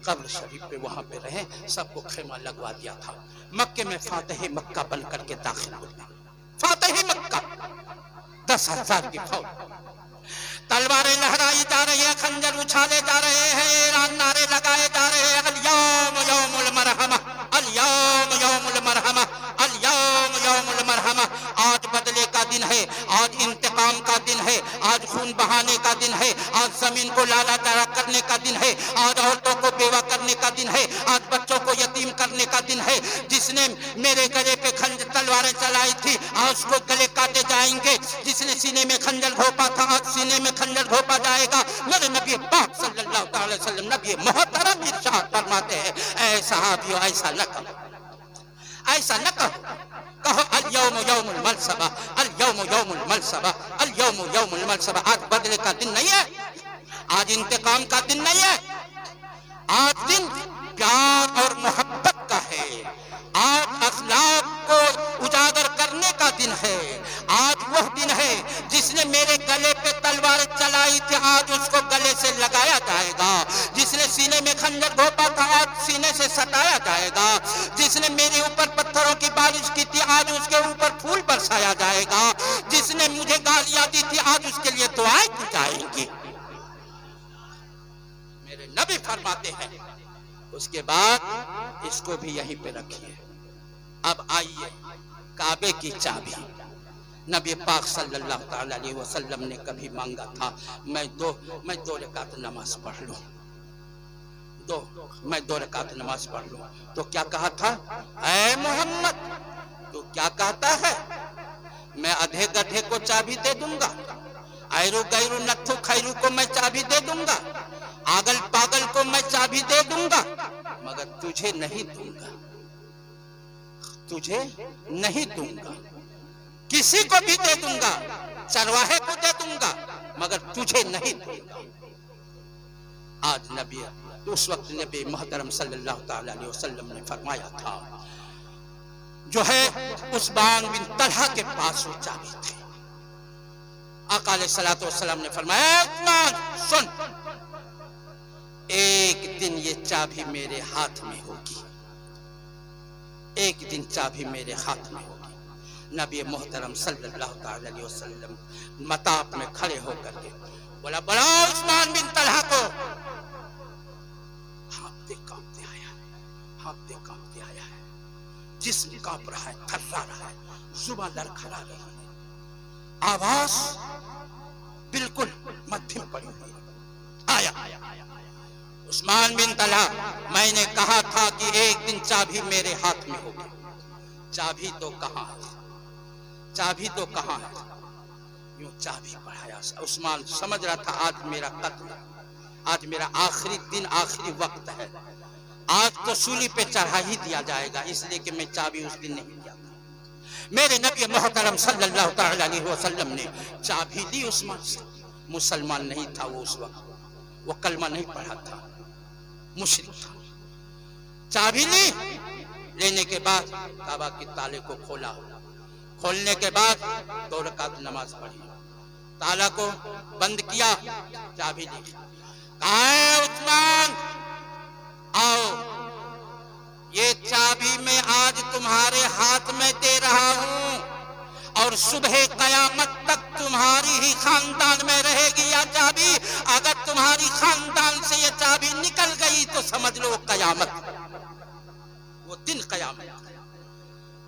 कब्र शरीफ पे वहाँ पे रहे, सबको खेमा लगवा दिया था। मक्के में फातह मक्का बन करके दाखिल हो गया। फातह मक्का 10,000 की फौज, तलवारें लहराई जा रही है, खंजर उछाले जा रहे हैं, ऐलान नारे लगाए जा रहे हैं, अल यौम यौमुल मरहमा, अल यौम यौमुल मरहमा, अल इनको लाला दारा करने का दिन है, आज औरतों को बेवा करने का दिन है, आज बच्चों को यतीम करने का दिन है। जिसने मेरे गले पे खंजर तलवारें चलाई थी आज उसको गले काटे जाएंगे। जिसने सीने में खंजर घोंपा था आज सीने में खंजर घोंपा जाएगा। मेरे नबी पाक सल्लल्लाहु अलैहि वसल्लम नबी मोहतरम इरशाद फरमाते हैं, ऐ सहाबियों ऐसा न करो, ऐसा न कहो। कहो अल यौम यौमुल मलसबा, अल यौम यौमुल मलसबा, अल यौम यौमुल मलसबा। आज बदले का दिन नहीं है, आज इंतकाम का दिन नहीं है, आज दिन प्यार और मोहब्बत का है, आज अखलाक को उजागर करने का दिन है। आज वह दिन है जिसने मेरे गले पे तलवार चलाई थी आज उसको गले से लगाया जाएगा। जिसने सीने में खंजर घोंपा था आज सीने से सटाया जाएगा। जिसने मेरे ऊपर पत्थरों की बारिश की थी आज उसके ऊपर फूल बरसाया जाएगा। जिसने मुझे गालियां दी थी आज उसके लिए दुआएं की जाएंगी। मेरे नबी फरमाते हैं। उसके बाद इसको भी यहीं पे रखिए। अब आइए काबे की चाबी। नबी पाक सल्लल्लाहु अलैहि वसल्लम ने कभी मांगा था मैं दो रकात नमाज पढ़ लूं, मैं दो रकात नमाज पढ़ लूं। तो क्या कहा था, ऐ मोहम्मद तू क्या कहता है, मैं अधे गधे को चाबी दे दूंगा, ऐरू गैरू नत्थु खैरू को मैं चाबी दे दूंगा, आगल पागल को मैं चाबी दे दूंगा, मगर तुझे नहीं दूंगा, तुझे नहीं दूंगा। किसी को भी दे दूंगा, चरवाहे को दे दूंगा, मगर तुझे नहीं दूंगा। आज नबी उस वक्त नबी मोहतरम सल्लल्लाहु अलैहि वसल्लम ने फरमाया था, जो है उस्मान बिन तलहा के पास वो चाबी थी। आका अलैहिस्सलातु वस्सलाम ने फरमाया, उस्मान सुन, एक दिन ये चाबी मेरे हाथ में होगी, एक दिन चाबी मेरे हाथ में होगी। नबी मोहतरम सल्लल्लाहु अलैहि वसल्लम मताब में खड़े होकर के बोला, बड़ा उस्मान बिन तलहा को। कांपते आया है, कांपते आया है, जिस्म कांप रहा है, थर्रा रहा है, जुबान लड़खड़ा रही है, आवाज बिल्कुल मध्यम पड़ी हुई है। आया उस्मान बिन तलहा, मैंने कहा था कि एक दिन चाबी मेरे हाथ में होगी। चाबी तो कहाँ है, चाबी तो कहाँ है। यूं चाबी बढ़ाया। उस्मान समझ रहा था आज मेरा कत्ल, आज मेरा आखिरी दिन, आखिरी वक्त है, आज तो सूली पे चढ़ा ही दिया जाएगा, इसलिए कि मैं चाबी उस दिन नहीं दिया था। मेरे नबी मोहतरम सल्लल्लाहु अलैहि वसल्लम ने चाबी ली उस्मान से। मुसलमान नहीं था वो उस वक्त, वो कलमा नहीं पढ़ा था, मुशरिक था। चाबी ली, लेने के बाद काबा के ताले को खोला, खोलने के बाद 2 रकात नमाज पढ़ी, ताला को बंद किया, चाबी ली। कहाँ है उस्मान, आओ, ये चाबी मैं आज तुम्हारे हाथ में दे रहा हूं और सुबह कयामत तक तुम्हारी ही खानदान में रहेगी यह चाबी। अगर तुम्हारी खानदान से ये चाबी निकल गई तो समझ लो कयामत, वो दिन कयामत।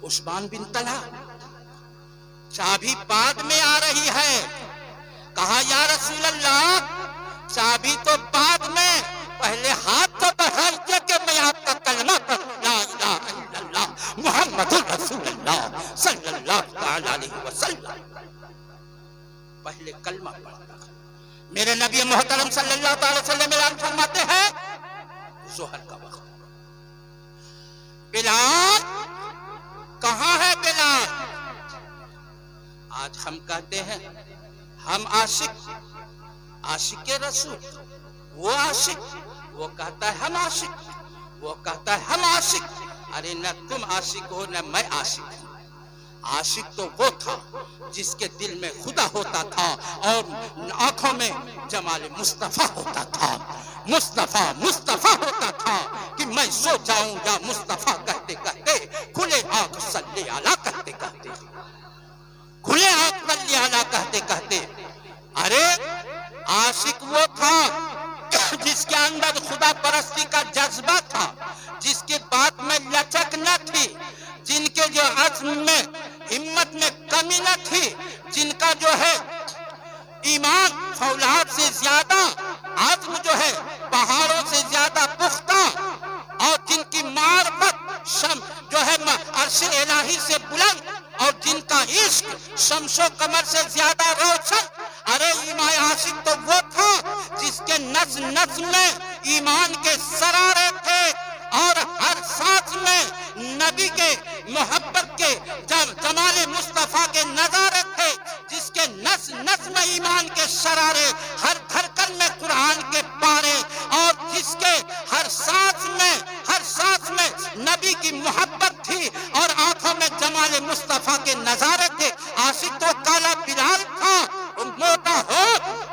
उस्मान बिन तलहा, चाबी बाद में आ रही है। कहा या रसूल अल्लाह, चाबी तो बाद में, पहले हाथ तो बढ़ाइए कि मैं आपका कलमा पढ़ूं, ला इलाहा इल्लल्लाह मुहम्मदुर रसूलुल्लाह सल्लल्लाहु अलैहि वसल्लम। पहले कलमा पढ़ता। मेरे नबी मोहतरम सल्लल्लाहु अलैहि वसल्लम ऐलान फरमाते हैं, ज़ोहर का वक्त। बिलाल कहाँ है बिलाल? आज हम कहते हैं हम आशिक रसूल, वो आशिक, वो कहता है हम आशिक, वो कहता है हम आशिक। अरे न तुम आशिक हो न मैं आशिक हूं। आशिक तो वो था जिसके दिल में खुदा होता था और आंखों में जमाल मुस्तफा होता था। मुस्तफा होता था कि मैं सो जाऊं या मुस्तफा कहते कहते, खुले आंख सल्ले आला कहते कहते, खुले आंख सल्ले आला कहते कहते। अरे आशिक वो था जिसके अंदर खुदा परस्ती का जज्बा था, जिसके बात में लचक न थी, जिनके जो अज़्म में हिम्मत में कमी न थी, जिनका जो है ईमान फौलाद से ज्यादा जो है अर्श इलाही से बुलंद और जिनका इश्क शम्सो कमर से ज्यादा रोशन। अरे ईमान आशिक तो वो था जिसके नस नस में ईमान के सरारे थे और हर सांस में नबी के मोहब्बत के जमाले मुस्तफा के नजारे थे, जिसके नस नस में ईमान के शरारे, हर धड़कन में कुरान के पारे, और जिसके हर सांस में नबी की मोहब्बत थी और आंखों में जमाले मुस्तफा के नजारे थे। आशिक तो काला बिलाल था, मोटा हो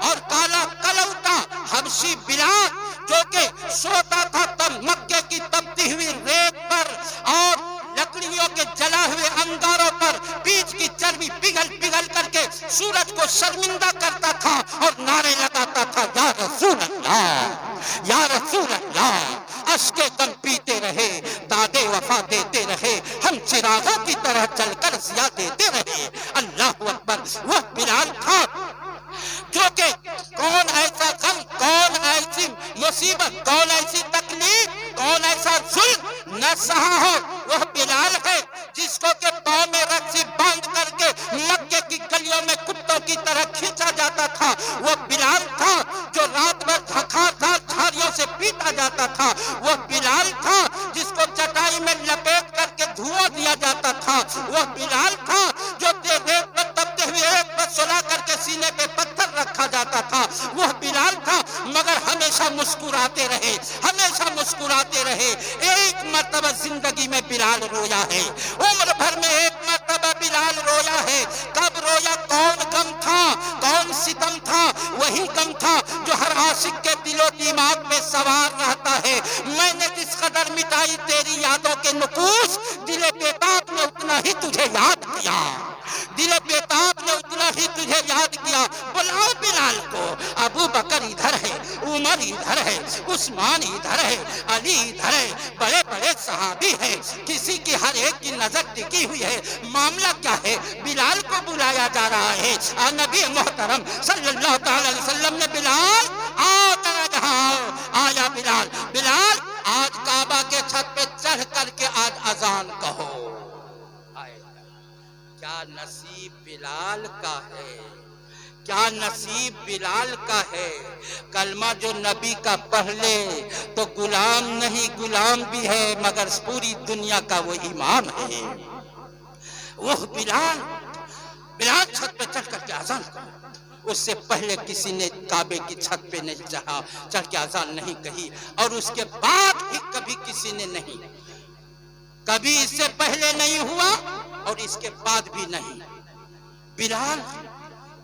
और काला कलौटा हबशी बिलाल, जो के सोता था तब मक्के की तपती हुई रेत पर और लकड़ियों के जला हुए अंगारों पर बीज की चर्बी पिघल पिघल करके सूरज को शर्मिंदा करता था और नारे लगाता था, या रसूल अल्लाह, या रसूल अल्लाह। अश्के दम पीते रहे, दादे वफा देते रहे, हम चिरागों की तरह चलकर जिया देते रहे। अल्लाह अकबर। वह बिलाल था जो के कौन ऐसा गम, कौन ऐसी मुसीबत, कौन ऐसी तकलीफ, कौन ऐसा जुल्म न सहा हो, वह बिलाल है जिसको के पांव में रस्सी बांध करके मक्के की गलियों में कुत्तों की तरह खींचा जाता था। वह बिलाल था जो रात भर धक्कादार झाड़ियों से पीटा जाता था। वह बिलाल था जिसको चटाई में लपेट करके धुआं दिया जाता था। वह बिलाल था जो रेत पर तपते हुए एक पर सुला करके सीने पे पत्थर रखा जाता था। वह बिलाल था, मगर हमेशा मुस्कुराते रहे, हमेशा मुस्कुराते रहे। एक मर्तबा जिंदगी में बिलाल रोया है, उम्र भर में एक मर्तबा बिलाल रोया है। कब रोया? कौन गम था, कौन सितम था? वही गम था जो हर आशिक के दिलो दिमाग में सवार रहता है। मैंने जिस कदर मिटाई तेरी यादों के नुकूस, दिले बेताब ने उतना ही तुझे याद किया, दिले बेताब ने उतना ही तुझे याद किया। बुलाओ बिलाल को। अबू बकर इधर है, उमर इधर है, उस्मान इधर है, अली इधर है, बड़े बड़े सहाबी हैं, किसी की हर एक की नजर टिकी हुई है। मामला क्या है? बिलाल को बुलाया जा रहा है। नबी मोहतरम सल्लल्लाहु अलैहि वसल्लम ने बिलाल आओ तेरा जहां आया बिलाल। बिलाल आज काबा के छत पे चढ़ करके आज अजान कहो। क्या नसीब बिलाल का है, क्या नसीब बिलाल का है। कलमा जो नबी का पढ़ ले तो गुलाम नहीं, गुलाम भी है, मगर पूरी दुनिया का वो इमाम है। वह बिलाल छत पे चढ़ करके अजान कहा। उससे पहले किसी ने काबे की छत पे नहीं चढ़ के अजान नहीं कही, और उसके बाद भी कभी किसी ने नहीं, कभी इससे पहले नहीं हुआ और इसके बाद भी नहीं। बिलाल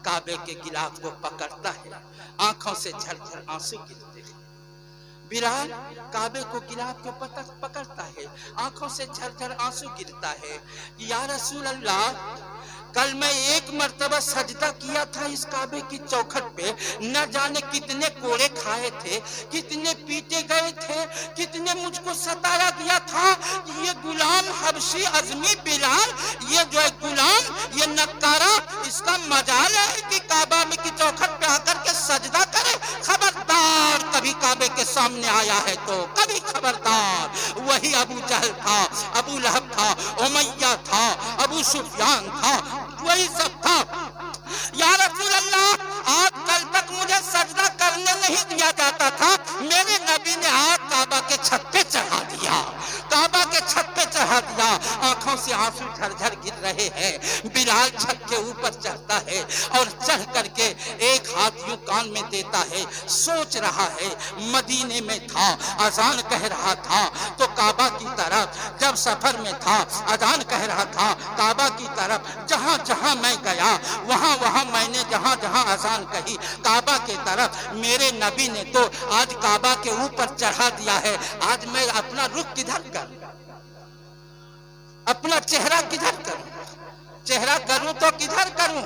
काबे के गिलाफ को पकड़ता है, आंखों से झरझर आंसू गिरते हैं। बिलाल काबे को गिलाफ को पकड़ता है, आंखों से झरझर आंसू गिरता है। या रसूल अल्लाह, कल मैं एक मर्तबा सजदा किया था इस काबे की चौखट पे, न जाने कितने कोड़े खाए थे, कितने पीटे गए थे, कितने मुझको सताया गया था। ये गुलाम हबशी अजमी बिलाल, ये जो है गुलाम, ये नक्कारा, इसका मजाल है कि काबा में की चौखट पे आकर के सजदा करे। खबरदार कभी काबे के सामने आया है तो, कभी खबरदार। वही अबू जहल था, अबू लहब था, उमैया था, अबू सुफियान था, वही सब था। या रसूल अल्लाह, आज कल तक मुझे सजदा करने नहीं दिया जाता था, मेरे नबी ने आज काबा के छत पे चढ़ा दिया, काबा के छत पे चढ़ा दिया। आंखों से आंसू झरझर गिर रहे हैं। बिलाल छत के ऊपर चढ़ता है और चढ़ करके एक हाथ यूं कान में देता है, सोच रहा है। मदीने में था, अजान कह रहा था तो काबा की तरफ, जब सफर में था अजान कह रहा था काबा की तरफ। जहां जहां मैं गया वहां वहां मैंने जहां जहां अजान कही काबा के तरफ, मेरे नबी ने तो आज काबा के ऊपर चढ़ा दिया है। आज मैं अपना रुख किधर करूं, अपना चेहरा किधर करूं, चेहरा करूं तो किधर करूं।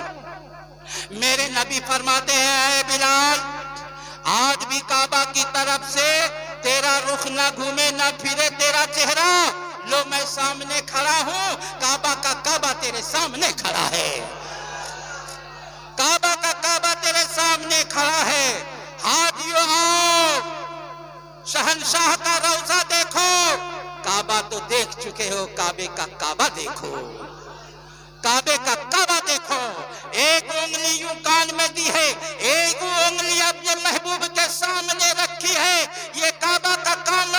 मेरे नबी फरमाते हैं, बिलाल आज भी काबा की तरफ से तेरा रुख ना घूमे ना फिरे तेरा चेहरा। लो मैं सामने खड़ा हूं, काबा का काबा तेरे सामने खड़ा है, काबा का काबा तेरे सामने खड़ा है। हाजियो आओ, शहंशाह का रौजा देखो। काबा तो देख चुके हो, हो काबे का काबा देखो, काबे का काबा देखो। एक उंगली यूं कान में दी है, एक उंगली अपने महबूब के सामने रखी है। ये काबा का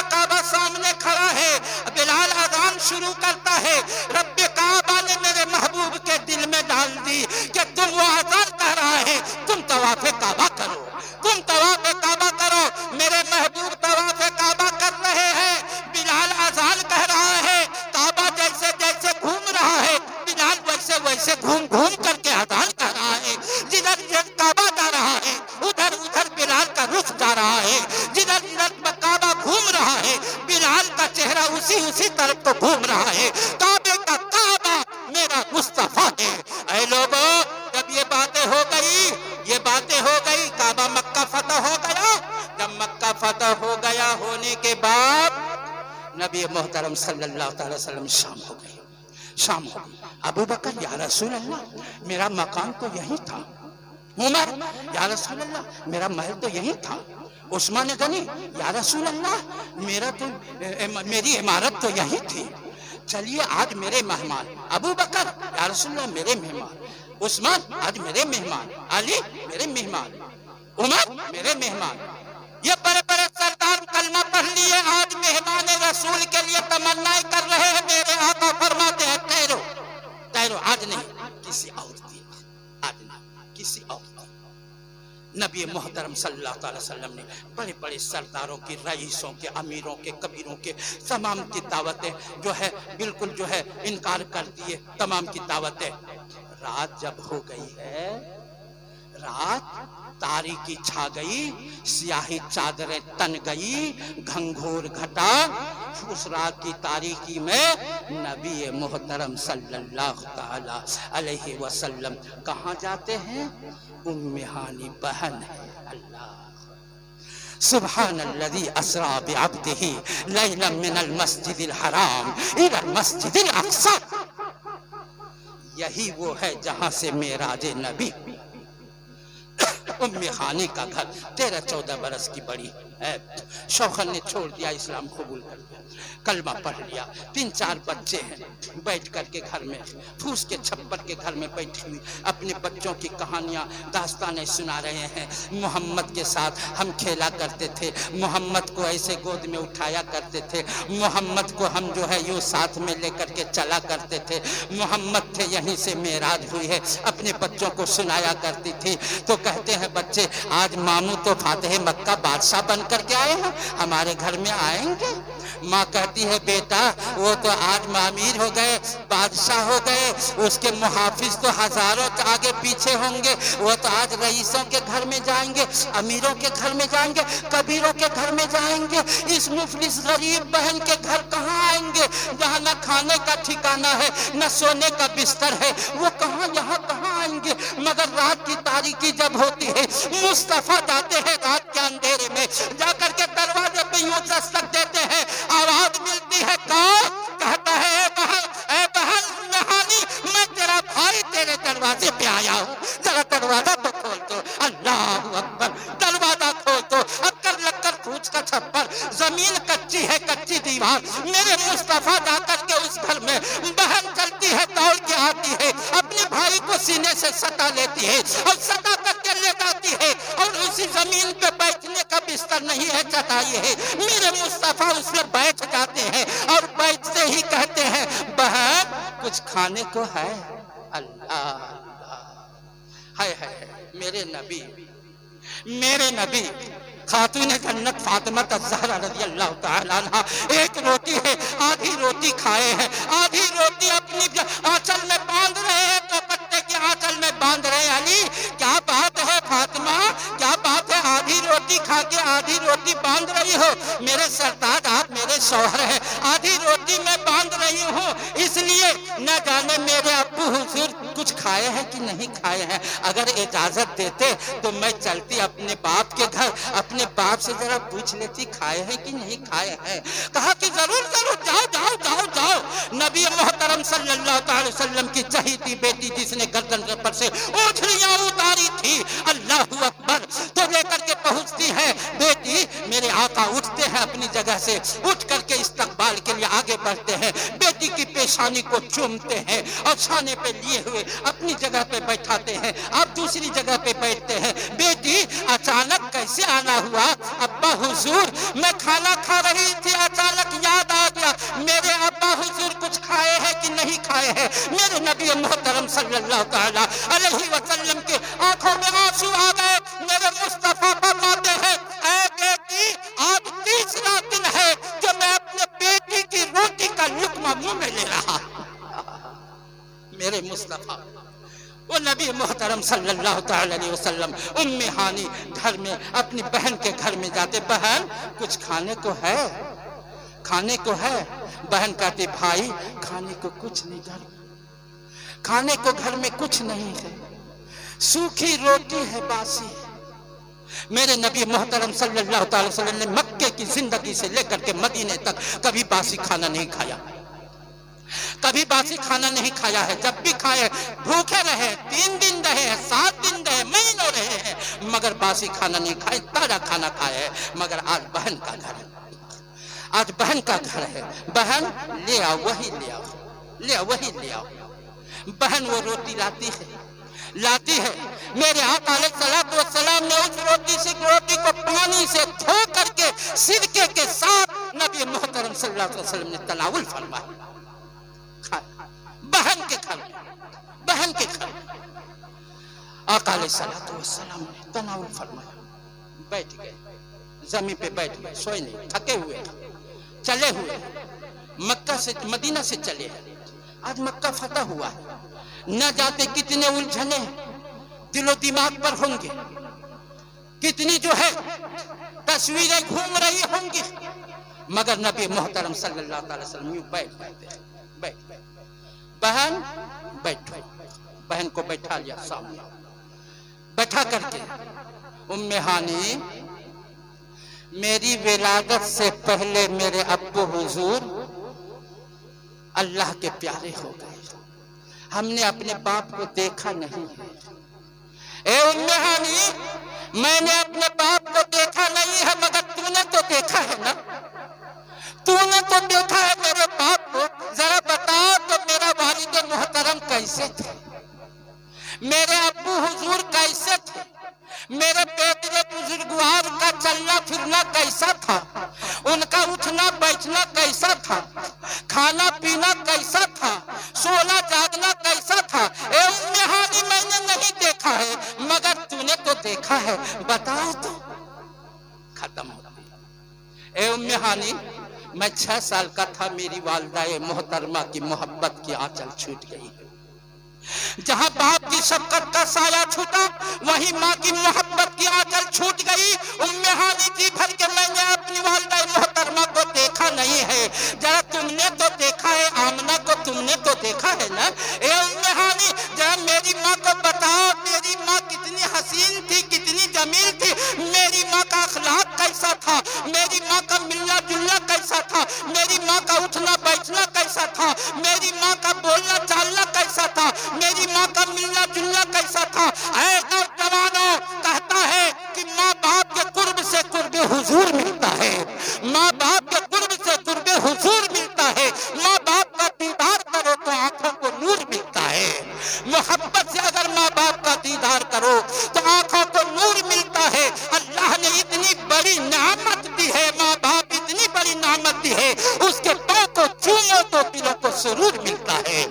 काबा सामने खड़ा है। बिलाल अजान शुरू करता है, रब्बे काबा ने मेरे महबूब के दिल में डाल दी कि तुम वो अजान कर रहा है, तुम तवाफे काबा करो, तुम तवाफे काबा करो। मेरे महबूब तवाफे काबा कर रहे हैं, बिलाल अजान कह रहा है। काबा जैसे जैसे घूम रहा है, बिलाल वैसे वैसे घूम घूम करके अजान कर रहा है। जिधर जिधर काबा जा रहा है, उधर उधर बिलाल का रुख जा रहा है। जिधर जिधर काबा घूम रहा है, बिलाल का चेहरा उसी उसी तरफ तो घूम रहा है। काबे का काबा मेरा मुस्तफा है। ऐ लोगों, जब ये बातें हो गई, ये बातें हो गई, काबा मक्का फतह हो गया। जब मक्का फतह हो गया होने के बाद नबी मोहतरम सल्लल्लाहु अलैहि वसल्लम शाम हो गई, शाम हो गई। अबू बकर, या रसूल अल्लाह मेरा मकान तो यही था। उमर, या रसूल अल्लाह मेरा महल तो यही था। उस्मान गनी, या रसूल अल्लाह मेरा तो मेरी इमारत तो यही थी। चलिए आज मेरे मेहमान, अबू बकर या रसूल अल्लाह मेरे मेहमान, उस्मान आज मेरे मेहमान, अली मेरे मेहमान, उमर मेरे मेहमान। ये बड़े बड़े सरदार कलमा पढ़ लिए, आज मेहमान रसूल के लिए तमन्नाएं कर रहे हैं। मेरे आका फरमाते हैं ठहरो ठहरो, आज नहीं किसी और दिन, आज नहीं किसी और दिन। नबी मोहतरम सल्लल्लाहु अलैहि वसल्लम ने बड़े बड़े सरदारों की, रईसों के, अमीरों के, कबीरों के तमाम की दावतें जो है बिल्कुल जो है इनकार कर दिए, तमाम की दावतें। रात जब हो गई है, रात तारीकी छा गई, सियाही चादरें तन गई, घंघोर घटा। उस रात की तारीकी में नबी मोहतरम सल्लल्लाहु ताला अलैहि वसल्लम कहाँ जाते हैं? उम्मे हानी बहन है। अल्लाह सुब्हानल्लज़ी असरा बिअब्दिही लैलन मिनल मस्जिदिल हराम इलल मस्जिदिल अक़सा। यही वो है जहां से मेराज नबी। उम्मे हानी का घर 13-14 बरस की बड़ी है। शौहर ने छोड़ दिया, इस्लाम कबूल कर लिया, कलमा पढ़ लिया। 3-4 बच्चे हैं, बैठ करके घर में फूस के छप्पर के घर में बैठी हुई अपने बच्चों की कहानियां, दास्तानें सुना रहे हैं। मोहम्मद के साथ हम खेला करते थे, मोहम्मद को ऐसे गोद में उठाया करते थे, मोहम्मद को हम जो है यूं साथ में लेकर के चला करते थे, मोहम्मद थे यहीं से मेराज हुई है। अपने बच्चों को सुनाया करती थी। तो कहते हैं बच्चे, आज मामू तो फातेह मक्का बादशाह बन करके आए हैं, हमारे घर में आएंगे? माँ कहती है बेटा वो तो आज मामीर हो गए, बादशाह हो गए, उसके मुहाफिज तो हजारों आगे पीछे होंगे। वो तो आज रईसों के घर में जाएंगे, अमीरों के घर में जाएंगे, कबीरों के घर में जाएंगे। इस मुफलिस गरीब बहन के घर कहाँ आएंगे जहाँ न खाने का ठिकाना है, न सोने का बिस्तर है? वो कहाँ, यहाँ कहाँ आएंगे? मगर रात की तारीकी जब होती है, मुस्तफा जाते हैं रात के अंधेरे में, जाकर के दरवाजे पे यूं दस्तक देते हैं। आवाज मिलती है, कौन? कहता है ए बहन नहानी, मैं तेरा भाई तेरे दरवाजे पे आया हूँ, जरा दरवाजा तो खोल दो। अल्लाह अकबर, दरवाजा खोल दो। अक्कर लक्कर फूच का छप्पर, जमीन कच्ची है, कच्ची दीवार। मेरे मुस्तफा जाकर के उस घर में, बहन चलती है, दौड़ के आती है, अपने भाई को सीने से सटा लेती है और सटा करके ले जाती है। और उसी जमीन पे बैठने का बिस्तर नहीं है, चटाई है। मेरे मुस्तफा उसमें बैठ जाते हैं और बैठते ही कहते हैं, बहन कुछ खाने को है? अल्लाह हाय हाय, मेरे नबी, मेरे नबी खातून जन्नत फातिमा ज़हरा रज़ी अल्लाह तआला अन्हा एक रोटी है, आधी रोटी खाए हैं, आधी रोटी अपनी आंचल में बांध रहे हैं, तो पत्ते के आंचल में बांध रहे हैं। अली क्या बात है फातिमा, क्या बात है? आधी रोटी खा के आधी रोटी बांध रही हो? मेरे सरताज आप मेरे शौहर हैं, आधी रोटी मैं बांध रही हूँ, इसलिए न जाने मेरे अब्बू हुजूर कुछ खाए हैं कि नहीं खाए हैं। अगर इजाजत देते तो मैं चलती अपने बाप के घर, अपने बाप से जरा पूछ लेती खाए हैं कि नहीं खाए हैं। कहा कि जरूर जरूर, जाओ जाओ जाओ जाओ। नबी मोहतरम सल्लल्लाहु अलैहि वसल्लम की चहीती बेटी जिसने गर्दन के पर से ओछड़ियां उतारी थी, अल्लाह अकबर, तो लेकर के पहुंच पहुंचती है, बेटी मेरे आका उठते हैं अपनी जगह से, उठ करके इस्तकबाल के लिए आगे बढ़ते हैं, बेटी की पेशानी को चूमते हैं और छाने पे लिए हुए अपनी जगह पे बैठाते हैं, आप दूसरी जगह पे बैठते हैं। बेटी अचानक कैसे आना हुआ? अब्बा हुजूर मैं खाना खा रही थी, अचानक याद आ गया मेरे अब्बा हुजूर कुछ खाए हैं कि नहीं खाए हैं। मेरे नबी मोहतरम सल्लल्लाहु तआला अलैहि वसल्लम के आंखों में आंसू आ गए। मेरे मुस्तफा फरमाते हैं, ऐ बेटी आज तीसरा दिन है कि मैं अपने बेटी की रोटी का लुकमा मुंह में ले रहा। मेरे मुस्तफा वो नबी मोहतरम सल्लल्लाहु तआला अलैहि वसल्लम उम्मे हानी घर में अपनी बहन के घर में जाते, बहन कुछ खाने को है, खाने को है। बहन कहती भाई खाने को कुछ नहीं, घर खाने को घर में कुछ नहीं है, सूखी रोटी है, बासी है। मेरे नबी मोहतरम सल्लल्लाहु अलैहि वसल्लम ने मक्के की जिंदगी से लेकर के मदीने तक कभी बासी खाना नहीं खाया, कभी बासी खाना नहीं खाया है। जब भी खाए भूखे रहे, 3 दिन रहे, 7 दिन रहे, महीनों रहे हैं, मगर बासी खाना नहीं खाए, ताजा खाना खाए है। मगर आज बहन का घर है, आज बहन का घर है। बहन ले आओ, वही ले आओ, ले आओ, वही ले आओ। बहन वो रोटी लाती है, लाती है। मेरे आका अलैहिस्सलातु वस्सलाम ने उस रोटी को पानी से धो करके सिरके के साथ नबी मोहतरम सल्लल्लाहु अलैहि वसल्लम ने तनावुल फरमाया। बहन के घर, बहन के घर आका अलैहिस्सलातु वस्सलाम ने तनावुल फरमाया। बैठ गए, जमीन पे बैठ गए, सोए नहीं, थके हुए, चले हुए, मक्का से मदीना से चले। आज मक्का फतह हुआ है, न जाते कितने उलझने दिलो दिमाग पर होंगे, कितनी जो है तस्वीरें घूम रही होंगी, मगर नबी मोहतरम सल्लल्लाहु अलैहि वसल्लम यूं बैठ गए। बैठ गए, बहन बैठो, बहन को बैठा लिया सामने, बैठा करके उम्मे हानी मेरी विलादत से पहले मेरे अब्बू हुजूर अल्लाह के प्यारे हो गए, हमने अपने बाप को देखा नहीं है। ए उम्मे हानी मैंने अपने बाप को देखा नहीं है, मगर तूने तो देखा है ना, तूने तो देखा है मेरे बाप को। जरा बताओ तो मेरा वालिद मोहतरम कैसे थे, मेरे अब्बू हुजूर कैसे थे, मेरे बेटे बुजुर्गवार का चलना फिरना कैसा था, उनका उठना बैठना कैसा था, खाना पीना कैसा था, सोना जागना कैसा था। ए उम्मे हानी मैंने नहीं देखा है, मगर तूने तो देखा है, बताओ तो। खत्म हो गई। ए उम्मे हानी मैं 6 साल का था, मेरी वालिदा मोहतरमा की मोहब्बत की आंचल छूट गई। जहां बाप की शफकत का साया छूटा, वहीं माँ की मोहब्बत की आंचल छूट गई। उम्मे हानी जी भर के मैंने अपनी वालिदा मोहतरमा को देखा नहीं है। जरा तुमने तो देखा है, आमना को तुमने तो देखा है ना। ए उम्मे हानी जरा मेरी माँ को बताओ, मेरी माँ कितनी हसीन थी, कितनी जमील थी, मेरी माँ का अखलाक कैसा था, मेरी माँ का मिलना जुलना कैसा था, मेरी माँ का उठना बैठना कैसा था, मेरी माँ का बोलना चालना कैसा था, मेरी माँ का मिलना जुलना कैसा था। ऐसा जवानों कहता है कि माँ बाप के कुर्ब से कुर्ब हुजूर मिलता है, माँ बाप के कुर्ब से कुर्ब हुजूर मिलता है। माँ बाप का दीदार करो तो आंखों को नूर मिलता है। मोहब्बत से अगर माँ बाप का दीदार करो तो आंखों को नूर मिलता है। अल्लाह ने इतनी बड़ी नेमत दी है, माँ बाप इतनी बड़ी नेमत दी है, उसके पाँव को चूमो तो दिलों को सुरूर मिलता है,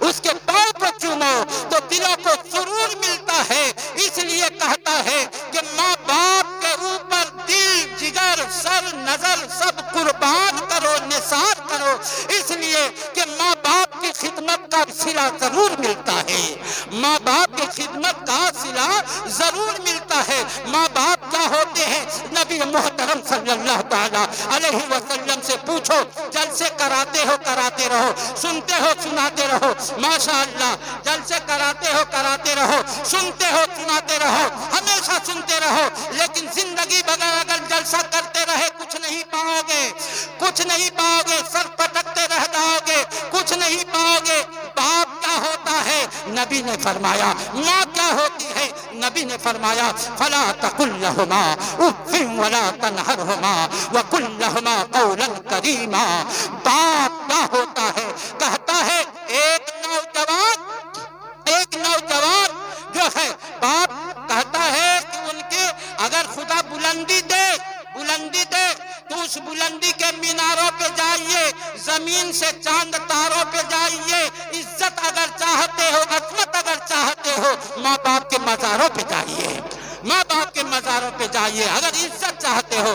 उसके पाँव को चूमो तो दिलों को सुरूर मिलता है। इसलिए कहता है कि माँ बाप के ऊपर दिल जिगर सर नजर सब कुर्बान करो, निसार करो, इसलिए कि माँ बाप की खिदमत का सिला जरूर मिलता है, माँ बाप की खिदमत का सिला जरूर मिलता है। माँ बाप क्या होते हैं? नबी मोहतरम सल्लल्लाहु तआला अलैहि वसल्लम से पूछो, जलसे कराते हो कराते रहो, सुनते हो सुनाते रहो, माशाअल्लाह जलसे कराते हो कराते रहो, सुनते हो सुनाते रहो, हमेशा सुनते रहो, लेकिन जिंदगी बगैर अगर जलसा करते रहे कुछ नहीं पाओगे, कुछ नहीं पाओगे, सर पटकते रह जाओगे, कुछ नहीं पाओगे। बाप क्या होता है? नबी ने फरमाया। माँ क्या होती है? नबी ने फरमाया फला तकुल लहुमा उफ़्फ़िन वला तनहरहुमा वकुल लहुमा कौलन करीमा। बाप क्या होता है? कहता है एक नौजवान जो है, बाप कहता है कि उनके अगर खुदा बुलंदी दे तो उस बुलंदी के मीनारों पे जाइए, जमीन से चांद तारों पे जाइए। इज्जत अगर चाहते हो, अजमत अगर चाहते हो, माँ बाप के मज़ारों पे जाइए, माँ बाप के मज़ारों पे जाइए। अगर इज्जत चाहते हो,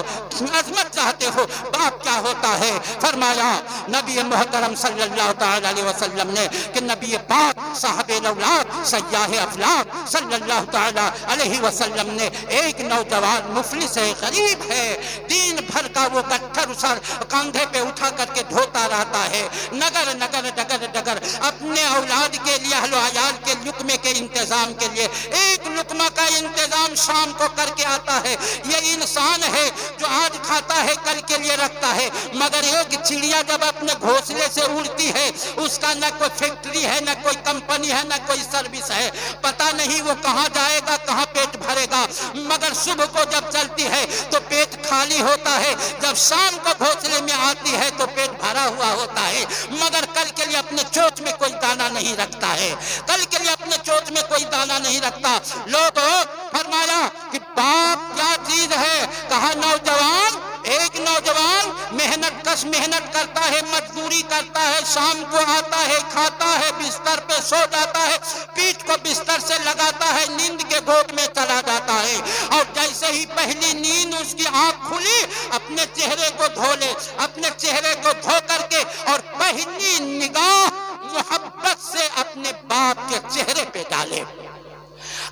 अजमत चाहते हो, बाप क्या होता है? फरमाया नबी मुहतरम सल्लल्लाहु तआला अलैहि वसल्लम ने कि नबी पाक साहबे औलाद सय्याह अफलाक सल्लल्लाहु तआला अलैहि वसल्लम ने एक नौजवान मुफलिस है, गरीब है, दिन भर का वो गट्ठर उसर कंधे पे उठा करके ढोता रहता है, नगर नगर डगर डगर अपने औलाद के लिए, अहलो अयाल के लुकमे के इंतजाम के लिए एक लुकमा का इंतजाम शाम को करके आता है। ये इंसान है जो आज खाता है कल के लिए रखता है, मगर एक चिड़िया जब अपने घोंसले से उड़ती है, उसका न कोई फैक्ट्री है, न कोई कंपनी है, न कोई सर्विस है, पता नहीं वो कहाँ जाएगा, कहाँ पेट भरेगा। मगर सुबह को जब चलती है तो पेट खाली होता है, जब शाम को घोंसले में आती है तो पेट भरा हुआ होता है, मगर कल के लिए अपने चोंच में कोई दाना नहीं रखता है, कल के लिए अपने चोंच में कोई दाना नहीं रखता। लोगों फरमाया कि बाप क्या चीज है? कहा नौजवान, एक नौजवान मेहनत करता है, मजदूरी करता है, शाम को आता है, खाता है, बिस्तर पे सो जाता है, पीठ को बिस्तर से लगाता है, नींद के गोद में चला जाता है, और जैसे ही पहली नींद उसकी आंख खुली, अपने चेहरे को धो ले, अपने चेहरे को धो करके और पहली निगाह मोहब्बत से अपने बाप के चेहरे पे डाले,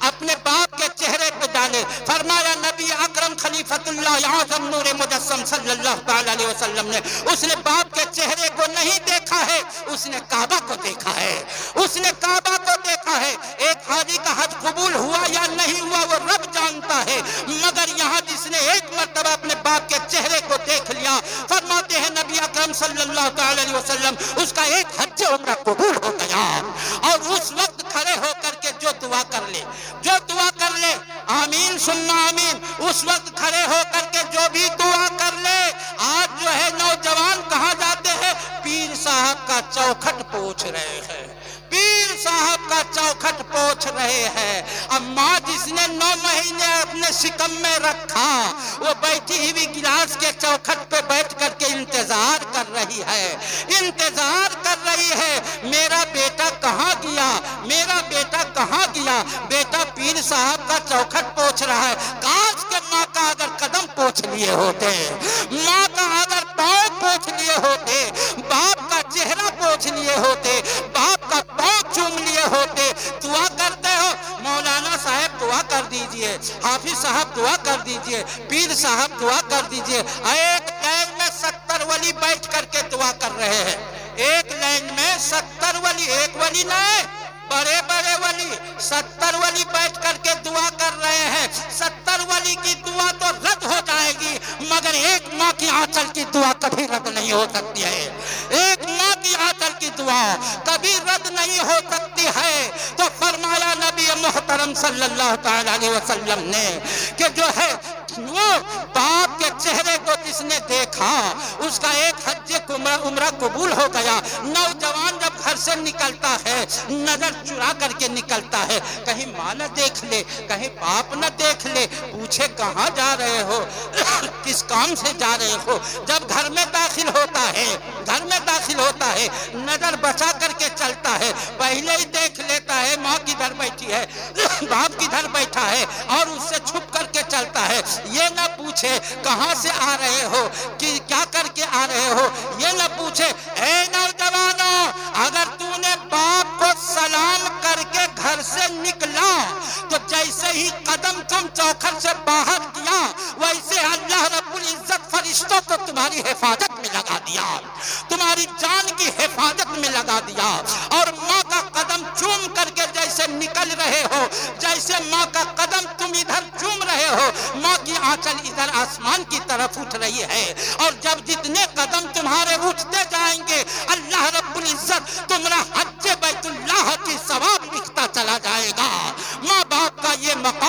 अपने बाप के चेहरे पे डाले। फरमाया नबी अकरम खलीफतुल्लाह आज़म नूर मुजस्सम सल्लल्लाहु तआला अलैहि वसल्लम ने उसने बाप के चेहरे को नहीं देखा है, उसने काबा को देखा है, उसने काबा को देखा है। एक हाजी का हज कबूल हुआ या नहीं हुआ वो रब जानता है, मगर यहाँ जिसने एक मर्तबा अपने बाप के चेहरे को देख लिया, फरमाते हैं नबी अकरम सल्लल्लाहु तआला अलैहि वसल्लम उसका एक हज उम्र कबूल हो गया। और उस वक्त खड़े होकर के जो दुआ कर ले, आमीन सुन्ना आमीन, उस वक्त खड़े होकर के जो भी दुआ कर ले। आज जो है नौजवान कहाँ जाते हैं? पीर साहब का चौखट पोंछ रहे हैं, पीर साहब का चौखट पोंछ रहे हैं। अब माँ जिसने 9 महीने अपने शिकम में रखा, वो बैठी हुई गिलास के चौखट पे बैठ करके इंतजार कर रही है, इंतजार कर रही है, मेरा बेटा कहाँ गया, मेरा बेटा कहाँ गया। बेटा पीर साहब का चौखट पोंछ रहा है। काश के माँ का अगर कदम पोंछ लिए होते, माँ का अगर पाँव पोंछ लिए होते, बाप का चेहरा पोंछ लिए होते, बाप का पाँव चूम लिए होते। दुआ करते हो मौलाना साहब दुआ कर दीजिए, हाफिज साहब दुआ कर दीजिए, पीर साहब दुआ कर दीजिए। एक लाइन में 70 वली बैठ करके दुआ कर रहे हैं, एक लाइन में 70 वली, एक वली नहीं बड़े बड़े वली 70 वली बैठ करके दुआ कर रहे हैं। 70 वली की दुआ तो रद्द हो जाएगी, मगर एक माँ की आंचल की दुआ कभी रद्द नहीं हो सकती है, एक माँ की आंचल की दुआ कभी रद्द नहीं हो सकती है। तो फरमाया नबी मुहतरम सल्लल्लाहु तआला अलैहि वसल्लम ने कि जो है वो बाप के चेहरे को जिसने देखा उसका एक हज उम्रा कबूल हो गया। नौजवान जब घर से निकलता है नजर चुरा करके निकलता है, कहीं माँ न देख ले, कहीं बाप न देख ले, पूछे कहाँ जा रहे हो, किस काम से जा रहे हो। जब घर में दाखिल होता है, घर में दाखिल होता है, नजर बचा करके चलता है, पहले ही देख लेता है माँ किधर बैठी है, बाप किधर बैठा है, और उससे छुप करके चलता है। ये न पूछे कहाँ से आ रहे हो, कि क्या करके आ रहे हो, ये न पूछे। ए नौजवानों, अगर तूने बाप को सलाम करके घर से निकला तो जैसे ही कदम तुम चौखट से बाहर किया, वैसे अल्लाह रब्बुल इज्जत फरिश्तों को तुम्हारी हिफाजत में लगा दिया, तुम्हारी जान की हिफाजत में लगा दिया। और माँ का कदम चूम करके जैसे निकल रहे हो, जैसे माँ का कदम तुम इधर चूम रहे हो, माँ की आंचल इधर आसमान की तरफ उठ रही है। और जब जितने कदम तुम्हारे उठते जाएंगे, अल्लाह रब्बुल इज्जत तुम्हारा हज बैतुल्लाह की सवाब लिखता चला जाएगा। माँ बाप का ये मकाम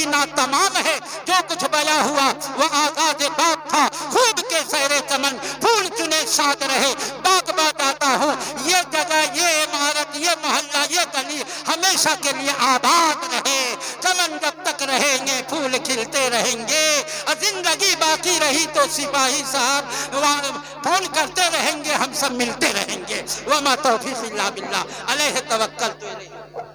मदीना तमाम है, जो कुछ बया हुआ वो आगाज बाग था। खूब के सहरे चमन, फूल चुने साथ रहे, बाग बात आता हूँ। ये जगह, ये इमारत, ये मोहल्ला, ये गली हमेशा के लिए आबाद रहे। चमन जब तक रहेंगे फूल खिलते रहेंगे, और जिंदगी बाकी रही तो सिपाही साहब फोन करते रहेंगे, हम सब मिलते रहेंगे। वमा तौफीक इल्ला बिल्लाह, अलैहि तवक्कलतु।